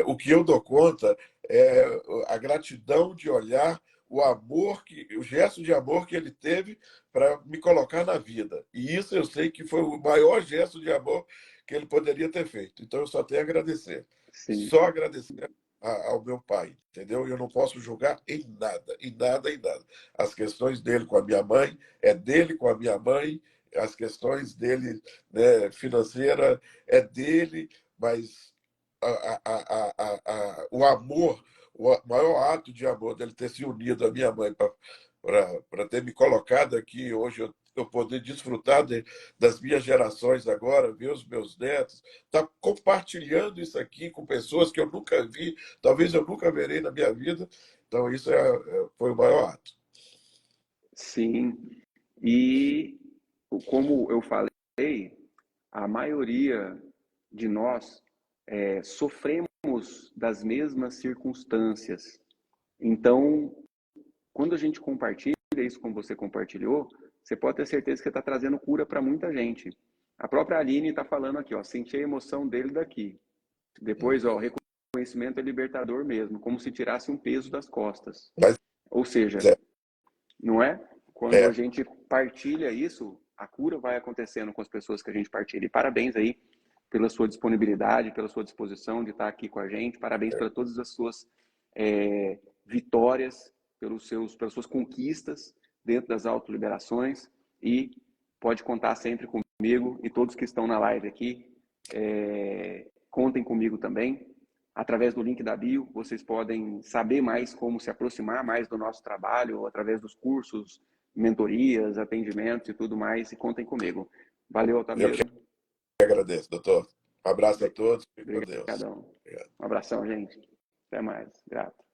o que eu dou conta é a gratidão de olhar o amor, o gesto de amor que ele teve para me colocar na vida. E isso eu sei que foi o maior gesto de amor que ele poderia ter feito. Então eu só tenho a agradecer. Sim. Só agradecer ao meu pai, entendeu? Eu não posso julgar em nada, em nada, em nada. As questões dele com a minha mãe, é dele com a minha mãe, as questões dele, né, financeira é dele, mas o amor, o maior ato de amor dele ter se unido à minha mãe para ter me colocado aqui hoje, eu poder desfrutar das minhas gerações agora, ver os meus netos, estar compartilhando isso aqui com pessoas que eu nunca vi, talvez eu nunca verei na minha vida. Então, isso foi o maior ato. Sim. E como eu falei, a maioria de nós sofremos das mesmas circunstâncias. Então, quando a gente compartilha isso como você compartilhou, você pode ter certeza que está trazendo cura para muita gente. A própria Aline está falando aqui, ó, senti a emoção dele daqui. Depois, ó, reconhecimento é libertador mesmo, como se tirasse um peso das costas. Mas Ou seja, é, não é? Quando a é, gente partilha isso, a cura vai acontecendo com as pessoas que a gente partilha. E parabéns aí pela sua disponibilidade, pela sua disposição de estar aqui com a gente. Parabéns por todas as suas vitórias, pelas suas conquistas dentro das autoliberações. E pode contar sempre comigo e todos que estão na live aqui. Contem comigo também. Através do link da bio, vocês podem saber mais como se aproximar mais do nosso trabalho, através dos cursos, mentorias, atendimentos e tudo mais, e contem comigo. Valeu, eu que Altamiro. agradeço, doutor. Um abraço a todos. Fique com Deus. Obrigadão. Obrigado. Um abração, gente. Até mais. Grato.